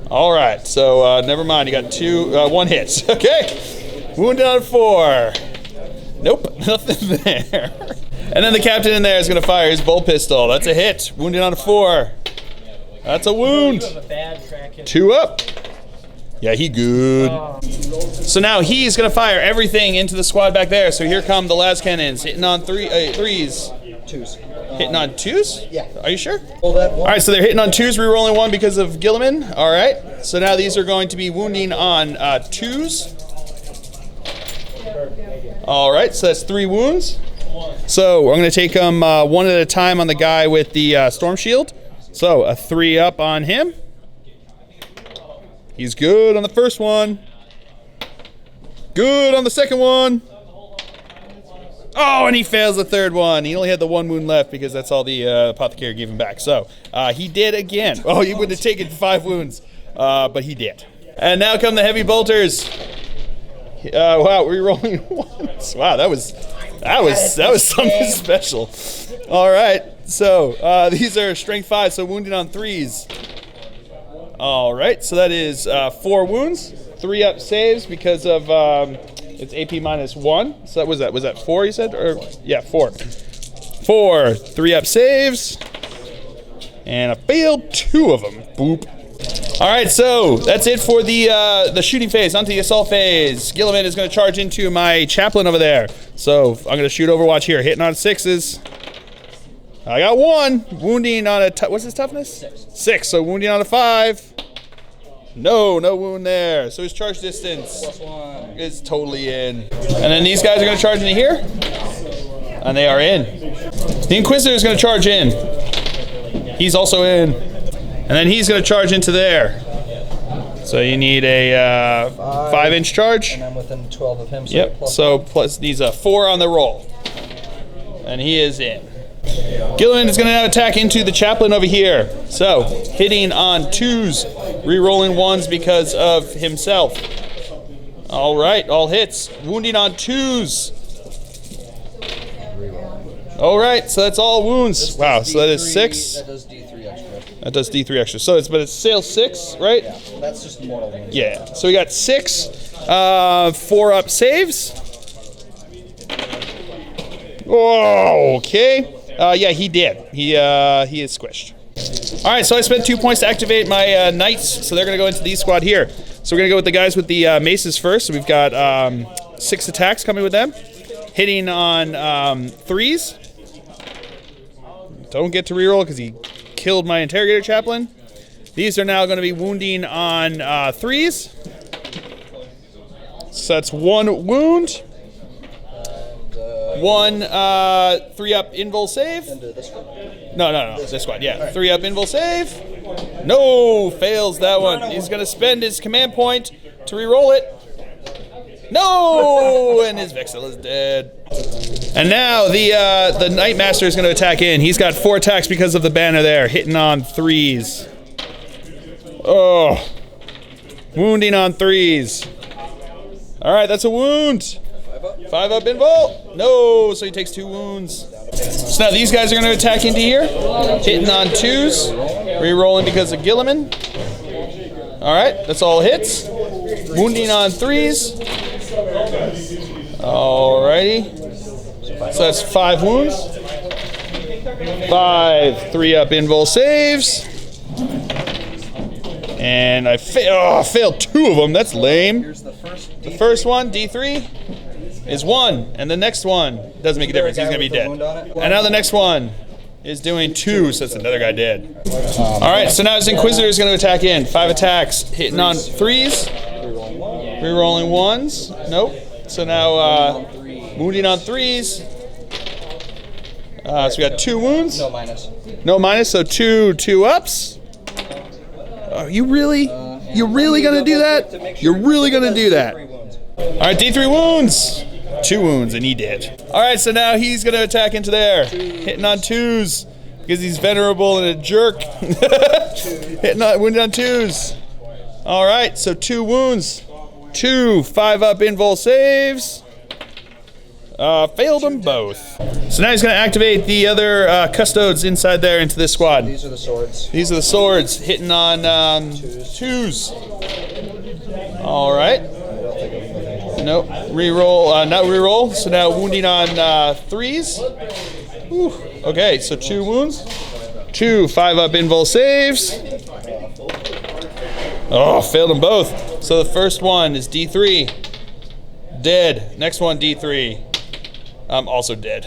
All right, so never mind. You got 1 hit. Okay, wounded on 4. Nope, nothing there. And then the captain in there is going to fire his bolt pistol. That's a hit. Wounded on 4. That's a wound. 2 up. Yeah, he good. So now he's gonna fire everything into the squad back there. So here come the las cannons, hitting on threes. Twos. Hitting on twos? Yeah. Are you sure? Pull that one. All right, so they're hitting on twos, re-rolling one because of Guilliman. All right, so now these are going to be wounding on twos. All right, so that's 3 wounds. So I'm gonna take them one at a time on the guy with the storm shield. So a 3 up on him. He's good on the first one. Good on the second one. Oh, and he fails the third one. He only had the 1 wound left because that's all the apothecary gave him back. So he did again. Oh, he would have taken 5 wounds, but he did. And now come the heavy bolters. Wow, re-rolling ones. Wow, that was something special. All right, so these are strength 5, so wounding on 3s. All right, so that is 4 wounds, 3 up saves because of it's AP -1. So was that 4 you said? Or yeah, 4. 4, 3 up saves, and I failed 2 of them. Boop. All right, so that's it for the shooting phase. Onto the assault phase. Guilliman is going to charge into my chaplain over there. So I'm going to shoot Overwatch here, hitting on 6s. I got 1. Wounding on a what's his toughness? 6. So wounding on a 5. No wound there. So his charge distance is totally in. And then these guys are going to charge into here, and they are in. The Inquisitor is going to charge in. He's also in. And then he's going to charge into there. So you need a 5-inch charge. And I'm within 12 of him. So Yep. So plus needs a 4 on the roll, and he is in. Guilliman is going to now attack into the chaplain over here. So hitting on 2s, re-rolling 1s because of himself. All right, all hits. Wounding on 2s. All right, so that's all wounds. Wow, so that is 6. That does D3 extra. That does D3 extra. So it's sale 6, right? Yeah, that's just mortal wounds. Yeah. So we got 6, 4 up saves. Oh, okay. Yeah, he did. He is squished. All right, so I spent 2 points to activate my knights, so they're going to go into the squad here. So we're going to go with the guys with the maces first. So we've got 6 attacks coming with them, hitting on 3s. Don't get to reroll because he killed my interrogator chaplain. These are now going to be wounding on 3s. So that's 1 wound. 1 3-up invul save. No, this squad, yeah. 3-up invul save. No, fails that one. He's going to spend his command point to re-roll it. No, and his Vexil is dead. And now the Knight Master is going to attack in. He's got 4 attacks because of the banner there, hitting on 3s. Oh, wounding on 3s. All right, that's a wound. 5-up invul. No, so he takes 2 wounds. So now these guys are going to attack into here, hitting on 2s, re-rolling because of Guilliman. All right, that's all hits. Wounding on 3s. Alrighty. So that's 5 wounds. 5 3-up invul saves. And I failed 2 of them. That's lame. The first one, D3, is 1. And the next one doesn't make a difference. He's going to be dead. And now the next one is doing 2, so that's another guy dead. Alright, so now his Inquisitor is going to attack in. 5 attacks, hitting on 3s. Rerolling 1s. Nope. So now wounding on 3s. So we got 2 wounds. No minus. No minus, so 2 ups. Are you really? You're really going to do that? You're really going to do that? Alright, D3 wounds. 2 wounds, and he did. Alright, so now he's going to attack into there. Hitting on 2s. Because he's venerable and a jerk. Wounded on 2s. Alright, so 2 wounds. 2 5-up invul saves. Failed them both. So now he's going to activate the other custodes inside there into this squad. These are the swords. These are the swords, hitting on 2s. Alright. Nope. Reroll, not reroll. So now wounding on 3s. Whew. Okay, so 2 wounds. 2 5-up invul saves. Oh, failed them both. So the first one is D3. Dead. Next one, D3. I'm also dead.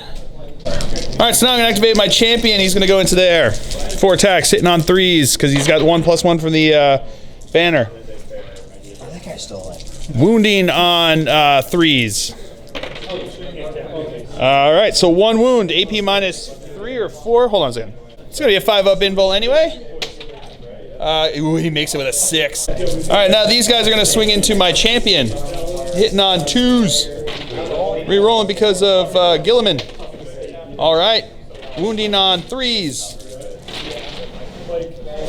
All right, so now I'm gonna activate my champion. He's gonna go into there. 4 attacks, hitting on 3s, because he's got 1+1 from the banner. That guy's still alive. Wounding on 3s. All right, so 1 wound, AP -3 or 4. Hold on a second. It's gonna be a 5-up invul anyway. Ooh, he makes it with a 6. All right, now these guys are gonna swing into my champion, hitting on 2s. Rerolling because of Guilliman. All right, wounding on 3s.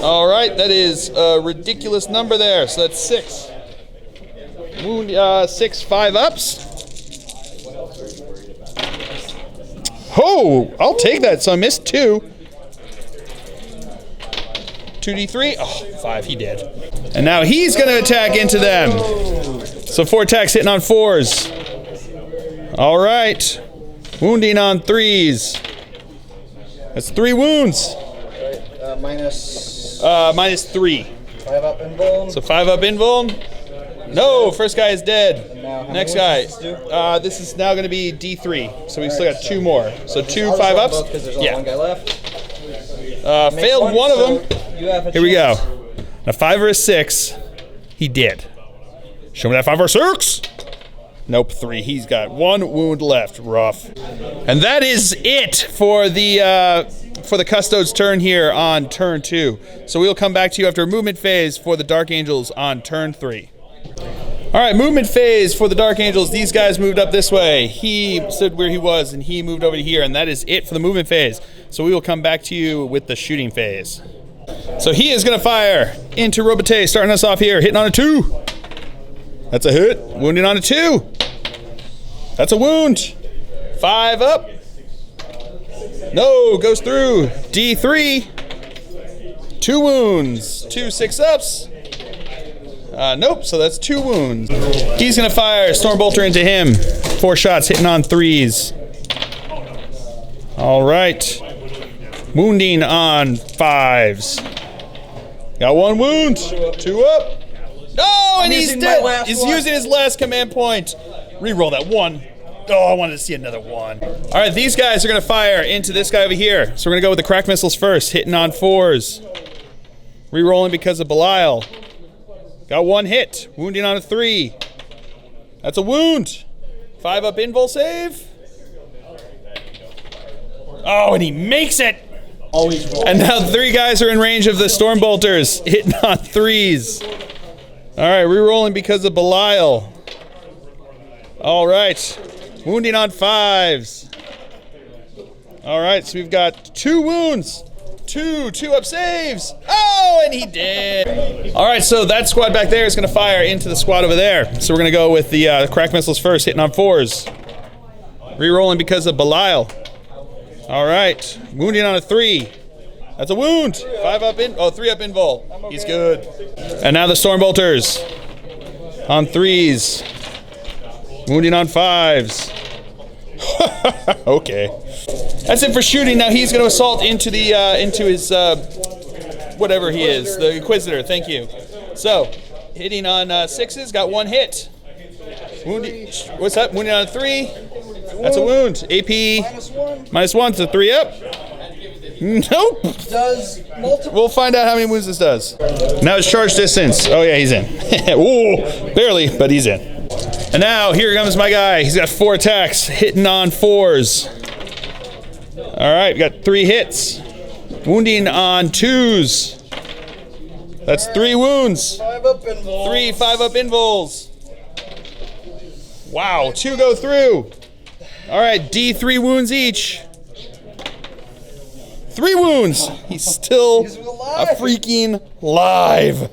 All right, that is a ridiculous number there. So that's 6. Wound 6 5-ups. Oh, I'll take that. So I missed 2. 2d3. Oh, 5. He did. And now he's going to attack into them. So 4 attacks hitting on 4s. All right. Wounding on 3s. That's 3 wounds. Right, minus -3. 5-up invul. So 5-up invul. No, first guy is dead. Now, Next guy. This is now going to be D3. So we still got 2 more. So 2 I'll just 5-ups. roll both 'cause there's only one guy left. Failed one of them. You have a Here we go. chance. A 5 or a 6. He did. Show me that 5 or 6. Nope, 3. He's got 1 wound left. Rough. And that is it for the Custodes turn here on turn 2. So we'll come back to you after a movement phase for the Dark Angels on turn 3. All right, movement phase for the Dark Angels. These guys moved up this way. He stood where he was, and he moved over to here, and that is it for the movement phase. So we will come back to you with the shooting phase. So he is going to fire into Roboute, starting us off here, hitting on a 2. That's a hit. Wounding on a 2. That's a wound. 5 up. No, goes through. D3. 2 wounds. 2 6-ups. Nope, so that's 2 wounds. He's going to fire Stormbolter into him. 4 shots hitting on 3s. All right. Wounding on 5s. Got 1 wound. 2 up. No, and he's dead. He's using his last command point. Reroll that 1. Oh, I wanted to see another 1. All right, these guys are going to fire into this guy over here. So we're going to go with the crack missiles first, hitting on 4s. Rerolling because of Belial. Got 1 hit. Wounding on a 3. That's a wound. 5-up invul save. Oh, and he makes it. Always roll. And now 3 guys are in range of the Stormbolters, hitting on 3s. All right, rerolling because of Belial. All right, wounding on 5s. All right, so we've got 2 wounds. 2-up saves. Oh, and he did. All right, so that squad back there is going to fire into the squad over there. So we're going to go with the crack missiles first, hitting on 4s. Rerolling because of Belial. All right, wounding on a 3. That's a wound. 5-up in. Oh, 3-up invul. He's good. And now the Stormbolters on 3s. Wounding on 5s. Okay. That's it for shooting. Now he's going to assault into the into his whatever he is, the Inquisitor. Thank you. So, hitting on 6s, got 1 hit. Wounding. What's that? Wounding on a 3. That's a wound. AP -1 to 3-up. Nope. Does multiple. We'll find out how many wounds this does. Now his charge distance. Oh yeah, he's in. Ooh, barely, but he's in. And now here comes my guy. He's got 4 attacks, hitting on 4s. All right, we got 3 hits. Wounding on 2s. That's 3 wounds. 5-up invul. 3 5-up invuls. Wow, 2 go through. All right, D3 wounds each. 3 wounds. He's still a freaking live.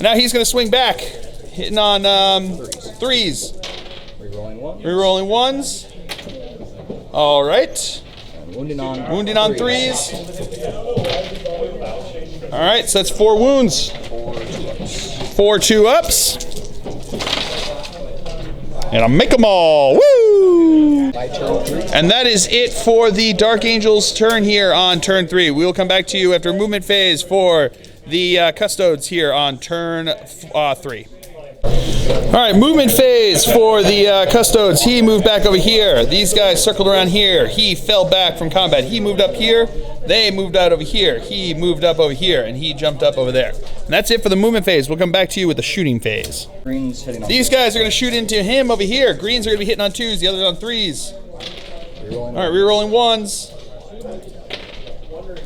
Now he's going to swing back, hitting on 3s. Rerolling 1s. All right. Wounding on 3s. All right, so that's 4 wounds. 4 2-ups. And I'll make them all. Woo! And that is it for the Dark Angels turn here on turn 3. We will come back to you after movement phase for the Custodes here on turn 3. All right, movement phase for the Custodes. He moved back over here. These guys circled around here. He fell back from combat. He moved up here. They moved out over here. He moved up over here, and he jumped up over there. And that's it for the movement phase. We'll come back to you with the shooting phase. Green's hitting on These guys are going to shoot into him over here. Greens are going to be hitting on 2s, the others on 3s. All right, re-rolling 1s.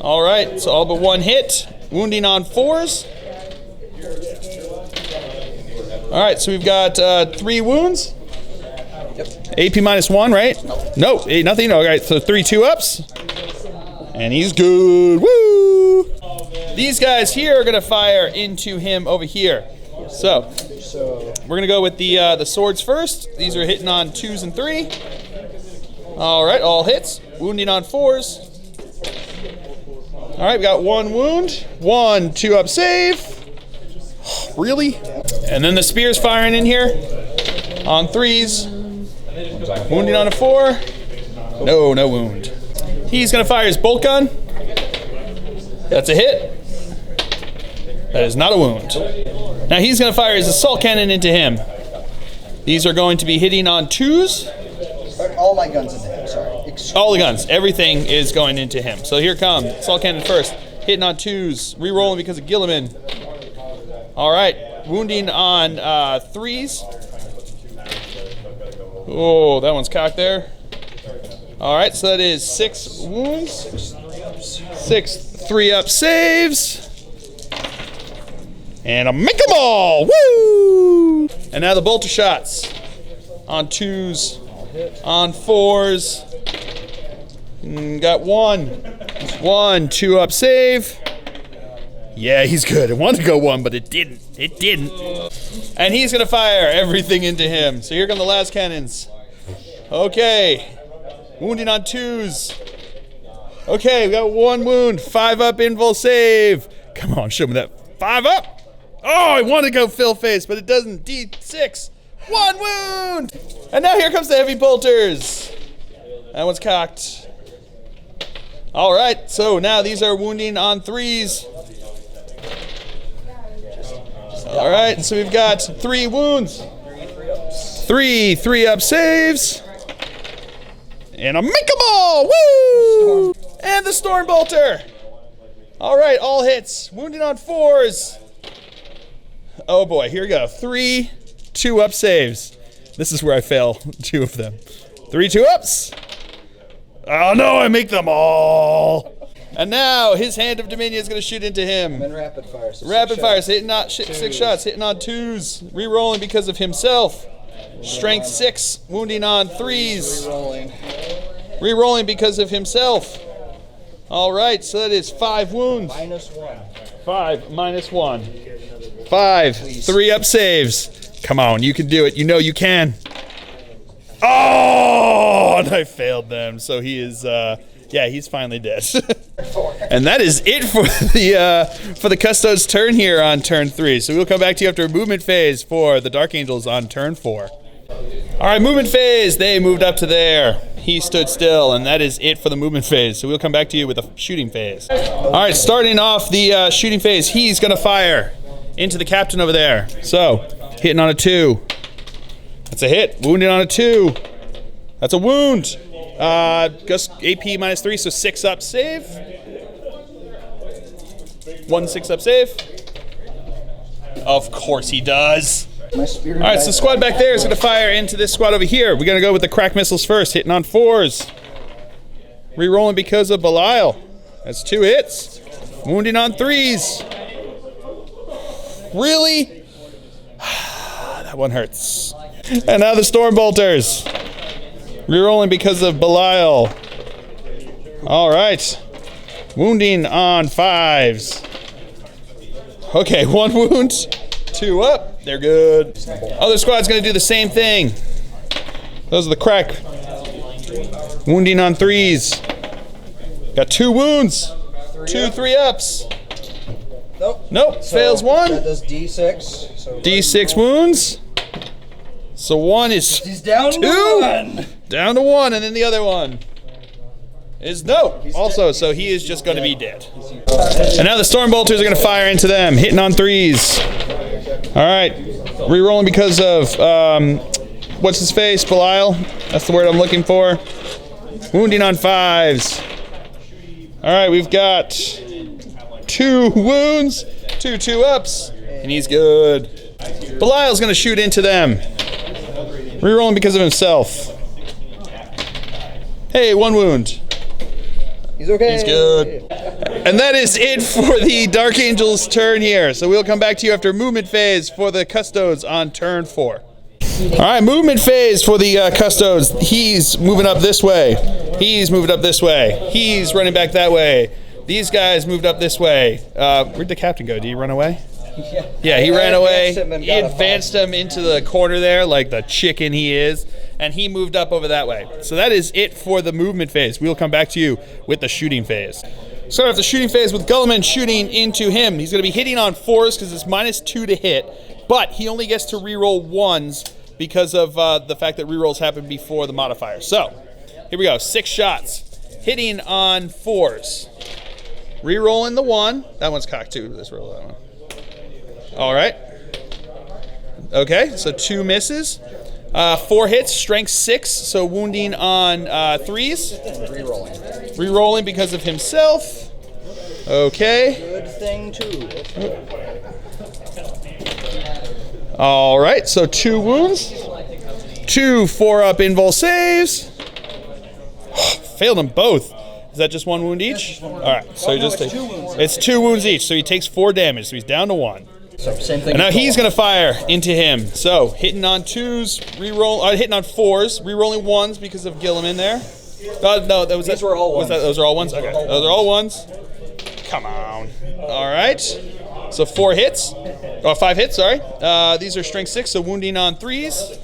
All right, so all but 1 hit. Wounding on 4s. All right, so we've got 3 wounds. Yep. AP -1, right? No, nothing. All right, so 3 2-ups. And he's good. Woo! These guys here are going to fire into him over here. So we're going to go with the swords first. These are hitting on 2s and 3. All right, all hits. Wounding on 4s. All right, we got 1 wound. 1 2-up save. Really? And then the spear's firing in here on 3s. Wounding on a 4. No wound. He's going to fire his bolt gun. That's a hit. That is not a wound. Now he's going to fire his assault cannon into him. These are going to be hitting on 2s. All my guns into him, sorry. All the guns. Everything is going into him. So here comes assault cannon first. Hitting on 2s. Re-rolling because of Guilliman. All right. Wounding on 3s. Oh, that one's cocked there. All right, so that is 6 wounds. 6 3-up saves. And I'll make them all. Woo! And now the bolter shots. On 2s. On 4s. Got 1. 1 2-up save. Yeah, he's good. It wanted to go 1, but it didn't. It didn't. And he's going to fire everything into him. So here come the last cannons. Okay. Wounding on 2s. Okay, we got 1 wound. 5-up invul save. Come on, show me that. 5-up. Oh, I want to go fill face, but it doesn't. D6. 1 wound. And now here comes the heavy bolters. That one's cocked. All right, so now these are wounding on 3s. All right, so we've got 3 wounds. 3 3-up saves. And I'll make them all! Woo! And the Storm Bolter. All right, all hits. Wounded on 4s. Oh boy, here we go. 3 2-up saves. This is where I fail 2 of them. 3 2-ups. Oh no, I make them all. And now his Hand of Dominion is going to shoot into him. And then rapid fire. So rapid fire, so hitting on 6 shots, hitting on 2s, re-rolling because of himself. Strength 6, wounding on 3s. Re-rolling. Re-rolling because of himself. All right, so that is 5 wounds. -1. 5 -1. 5 3-up saves. Come on, you can do it. You know you can. Oh, and I failed them. So he is, yeah, he's finally dead. And that is it for the Custodes turn here on turn 3. So we'll come back to you after a movement phase for the Dark Angels on turn 4. All right, movement phase. They moved up to there. He stood still, and that is it for the movement phase. So we'll come back to you with a shooting phase. All right, starting off the shooting phase, he's going to fire into the captain over there. So, hitting on a 2. That's a hit. Wounded on a 2. That's a wound. Just AP -3, so 6-up save. 1 6-up save. Of course he does. My spear. All right, so the squad back there is going to fire into this squad over here. We're going to go with the crack missiles first, hitting on 4s. Re-rolling because of Belial. That's 2 hits. Wounding on 3s. Really? That one hurts. And now the Storm Bolters. Re-rolling because of Belial. All right. Wounding on 5s. Okay, 1 wound. 2 up. They're good. Other squad's going to do the same thing. Those are the crack. Wounding on 3s. Got 2 wounds. 2 3-ups. Nope. So fails 1. That does D6. So D6 wounds. So 1 is he's down to 2. 1. Down to 1, and then the other one. is no. Also, so he is just going to be dead. And now the Storm Bolters are going to fire into them, hitting on 3s. All right, rerolling because of what's his face, Belial. That's the word I'm looking for. Wounding on 5s. All right, we've got 2 wounds, 2 2-ups, and he's good. Belial's going to shoot into them. Rerolling because of himself. Hey, 1 wound. He's okay. He's good. And that is it for the Dark Angel's turn here. So we'll come back to you after movement phase for the Custodes on turn 4. All right, movement phase for the Custodes. He's moving up this way. He's moving up this way. He's running back that way. These guys moved up this way. Where'd the captain go? Did he run away? Yeah, he ran away. He advanced him into the corner there like the chicken he is, and he moved up over that way. So that is it for the movement phase. We'll come back to you with the shooting phase. Start off the shooting phase with Guilliman shooting into him. He's going to be hitting on 4s because it's -2 to hit, but he only gets to reroll 1s because of the fact that rerolls happen before the modifier. So here we go, 6 shots. Hitting on 4s. Rerolling the 1. That one's cocked too. Let's roll that one. All right. Okay, so 2 misses. 4 hits, strength 6, so wounding on 3s. Rerolling. Rerolling because of himself. Okay. Good thing too. All right, so 2 wounds. 2 4-up invul saves. Failed them both. Is that just 1 wound each? All right, so he just takes. It's 2 wounds each, so he takes 4 damage, so he's down to 1. So same thing. And now he's going to fire into him. So hitting on 2s, hitting on 4s, rerolling 1s because of Guilliman there. No, that was These were all 1s. Those are all 1s? Okay, those are all 1s. Come on. All right. So 4 hits. Or 5 hits, sorry. These are strength 6, so wounding on 3s.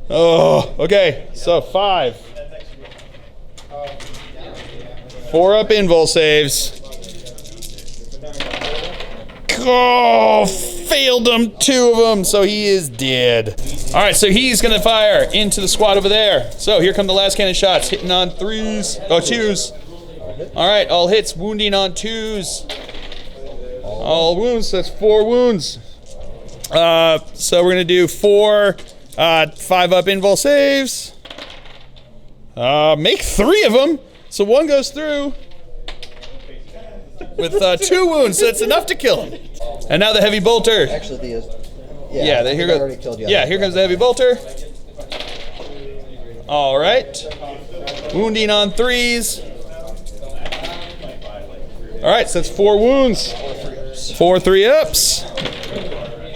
Oh, okay. So 5. 4-up invul saves. Oh, failed him, 2 of them, so he is dead. All right, so he's going to fire into the squad over there. So here come the last cannon shots, hitting on 3s, 2s. All right, all hits, wounding on 2s. All wounds, that's 4 wounds. So we're going to do 4 5-up invul saves. Make 3 of them, so 1 goes through. With 2 wounds, so that's enough to kill him. And now the heavy bolter. Actually, here goes. Yeah, here comes the heavy bolter. All right, wounding on 3s. All right, so that's 4 wounds. 4 3-ups.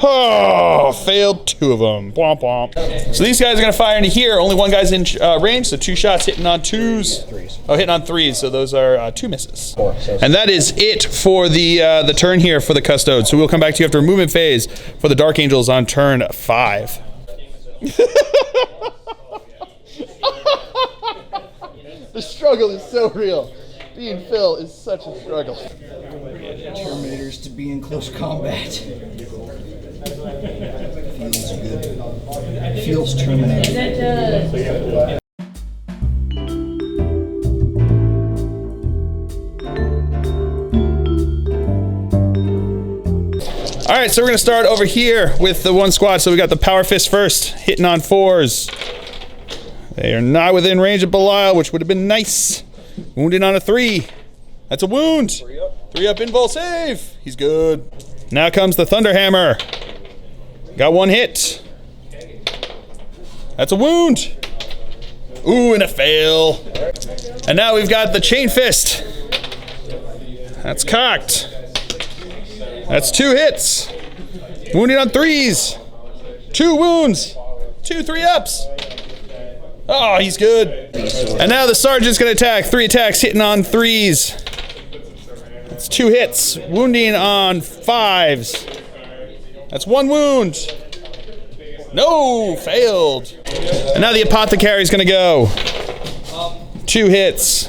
Oh, failed 2 of them. Womp womp. So these guys are going to fire into here. Only 1 guy's in range, so 2 shots hitting on 2s. Oh, hitting on 3s, so those are 2 misses. 4. And that is it for the turn here for the Custodes. So we'll come back to you after a movement phase for the Dark Angels on turn 5. The struggle is so real. Being Phil is such a struggle. Terminators to be in close combat. Feels good. Feels Terminator. All right, so we're gonna start over here with the 1 squad. So we got the Power Fist first, hitting on 4s. They are not within range of Belial, which would have been nice. Wounded on a 3. That's a wound. 3-up invul save. He's good. Now comes the Thunderhammer. Got 1 hit. That's a wound. Ooh, and a fail. And now we've got the Chain Fist. That's cocked. That's 2 hits. Wounded on 3s. 2 wounds. 2 3-ups. Oh, he's good. And now the Sergeant's going to attack. 3 attacks, hitting on 3s. That's 2 hits. Wounding on 5s. That's 1 wound. No, failed. And now the Apothecary's going to go. 2 hits.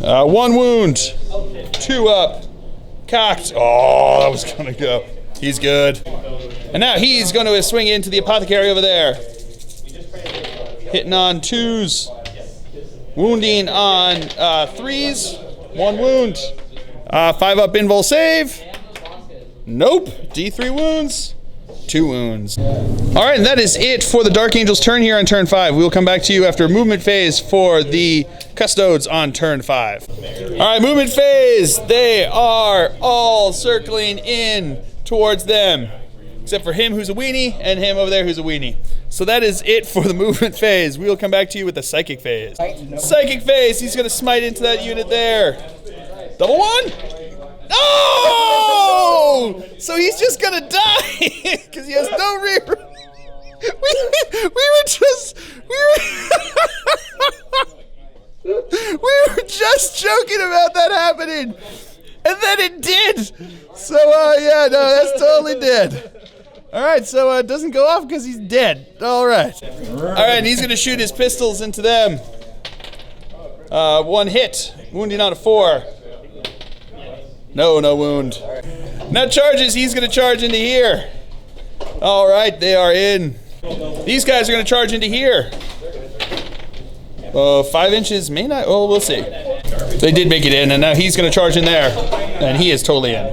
1 wound. 2 up. Cocked. Oh, that was going to go. He's good. And now he's going to swing into the Apothecary over there. Hitting on 2s. Wounding on 3s. 1 wound. 5 up invul save. Nope. D3 wounds. 2 wounds. All right, and that is it for the Dark Angel's turn here on turn 5. We will come back to you after movement phase for the Custodes on turn 5. All right, movement phase. They are all circling in towards them, except for him who's a weenie and him over there who's a weenie. So that is it for the movement phase. We will come back to you with the psychic phase. Psychic phase. He's going to smite into that unit there. Double 1. Oh! So he's just gonna die because he has no reroll. We were just joking about that happening, and then it did. So yeah, no, that's totally dead. All right, so it doesn't go off because he's dead. All right, and he's gonna shoot his pistols into them. 1 hit, wounding on a 4. No wound. Now charges, he's going to charge into here. All right, they are in. These guys are going to charge into here. 5 inches, may not, oh, we'll see. They did make it in, and now he's going to charge in there. And he is totally in.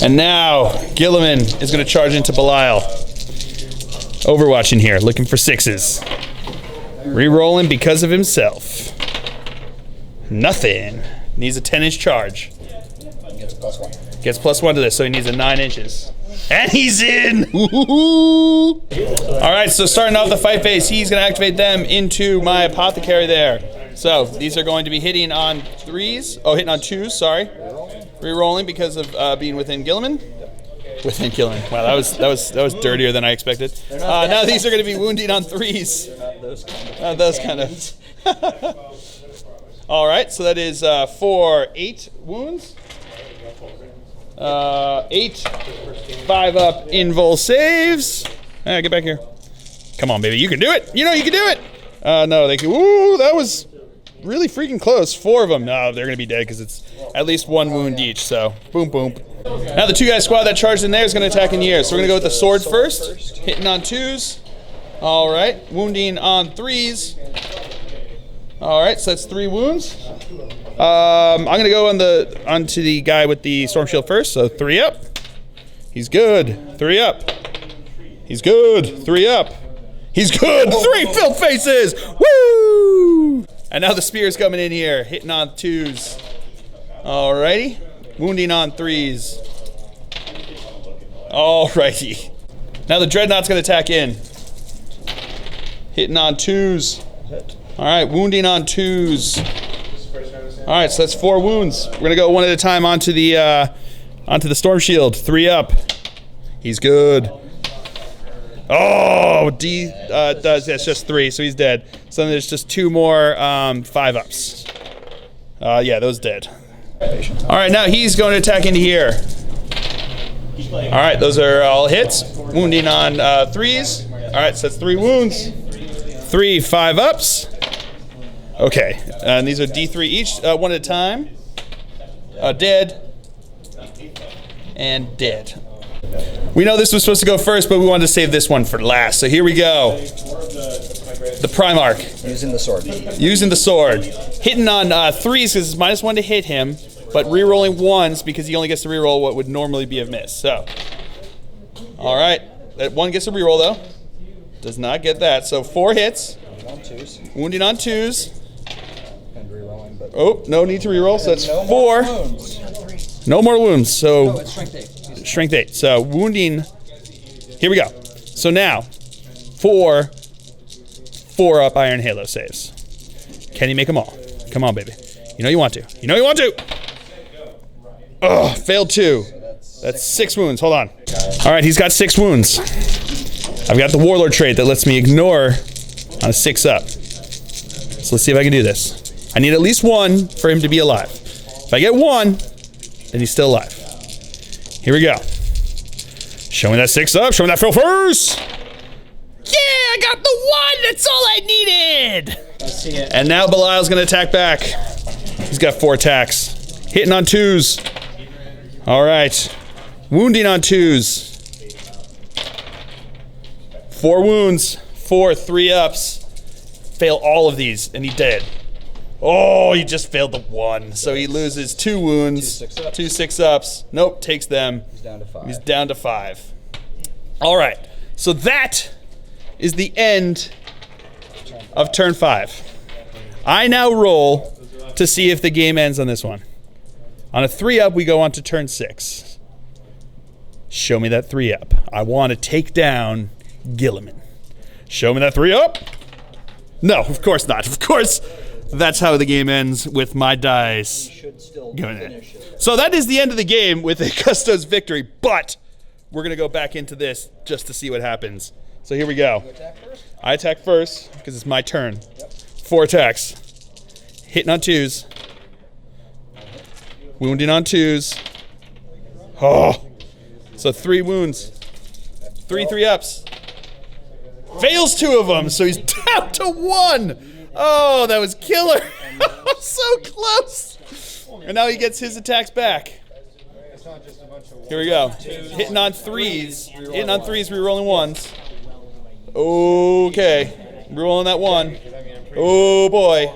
And now, Guilliman is going to charge into Belial. Overwatching here, looking for 6s. Rerolling because of himself. Nothing. Needs a 10-inch charge. Gets +1 to this, so he needs a 9 inches. And he's in! All right, so starting off the fight phase, he's going to activate them into my apothecary there. So these are going to be hitting on 3s. Oh, hitting on 2s, sorry. Rerolling because of being within Guilliman. Within Guilliman. Wow, that was dirtier than I expected. Now these are going to be wounding on 3s. Those kind of. All right, so that is for 8 wounds. 8, 5 up invul saves. Get back here. Come on, baby, you can do it. You know you can do it. No, they can. Ooh, that was really freaking close. 4 of them. No, they're gonna be dead because it's at least 1 wound each. So boom, boom. Now the 2 guy squad that charged in there is gonna attack in here. So we're gonna go with the sword first, hitting on 2s. All right, wounding on 3s. All right, so that's 3 wounds. I'm gonna go onto the guy with the storm shield first. So 3 up. He's good. 3 up. He's good. 3 up. He's good. 3 filled faces. Woo! And now the spear's coming in here, hitting on 2s. Alrighty, wounding on 3s. Alrighty. Now the dreadnought's gonna attack in, hitting on 2s. All right, wounding on 2s. All right, so that's 4 wounds. We're gonna go one at a time onto the storm shield. 3 up. He's good. Oh, that's just 3, so he's dead. So then there's just 2 more 5 ups. Yeah, those dead. All right, now he's going to attack into here. All right, those are all hits. Wounding on 3s. All right, so that's 3 wounds. 3 5 ups. Okay, and these are D3 each, one at a time. Dead. And dead. We know this was supposed to go first, but we wanted to save this one for last. So here we go. The Primarch. Using the sword. Using the sword. Hitting on 3s because it's -1 to hit him, but re-rolling 1s because he only gets to re-roll what would normally be a miss. So, all right. That 1 gets a re-roll, though. Does not get that. So 4 hits. Wounding on 2s. Oh, no need to reroll, so that's 4. No more wounds, so it's strength 8. So wounding, here we go. So now, 4 up Iron Halo saves. Can he make them all? Come on, baby. You know you want to. You know you want to. Oh, failed 2. That's 6 wounds. Hold on. All right, he's got 6 wounds. I've got the Warlord trait that lets me ignore on a 6 up. So let's see if I can do this. I need at least 1 for him to be alive. If I get 1, then he's still alive. Here we go. Show me that 6 up. Show me that fill first. Yeah, I got the 1. That's all I needed. I see it. And now Belial's going to attack back. He's got 4 attacks. Hitting on 2s. All right. Wounding on 2s. 4 wounds. 4 3 ups. Fail all of these, and he's dead. Oh, he just failed the 1. So he loses 2 wounds. 2 6-ups. Nope, takes them. He's down to 5. He's down to 5. All right. So that is the end of turn 5. I now roll to see if the game ends on this one. On a 3-up, we go on to turn 6. Show me that 3-up. I want to take down Guilliman. Show me that 3-up. No, of course not. Of course, that's how the game ends with my dice going in. So that is the end of the game with a Custodes victory, but we're going to go back into this just to see what happens. So here we go. I attack first because it's my turn. 4 attacks. Hitting on 2s. Wounding on 2s. Oh. So 3 wounds. 3 3-ups. Fails 2 of them, so he's down to 1. Oh, that was killer. So close. And now he gets his attacks back. Here we go. Hitting on 3s. Hitting on 3s, rerolling 1s. Okay. Rerolling that 1. Oh, boy.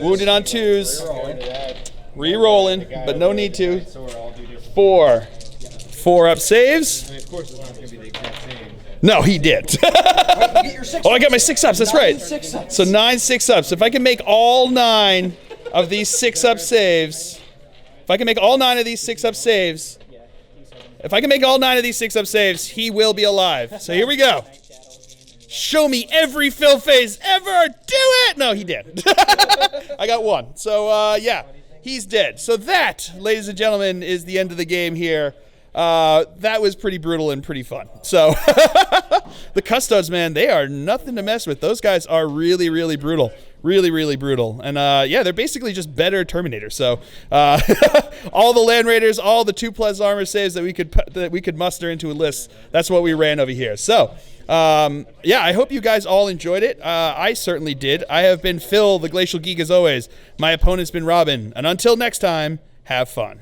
Wounded on 2s. Rerolling, but no need to. 4. 4-up saves. No, he did. Oh, I got my 6-ups. That's right. So 9 6-ups. If I can make all 9 of these 6-up saves, he will be alive. So here we go. Show me every Phil phase ever. Do it. No, he did. I got 1. So yeah, he's dead. So that, ladies and gentlemen, is the end of the game here. That was pretty brutal and pretty fun. So the Custodes, man, they are nothing to mess with. Those guys are really, really brutal. Really, really brutal. And yeah, they're basically just better Terminators. So all the Land Raiders, all the 2+ armor saves that we could muster into a list, that's what we ran over here. So yeah, I hope you guys all enjoyed it. I certainly did. I have been Phil, the Glacial Geek, as always. My opponent's been Robin. And until next time, have fun.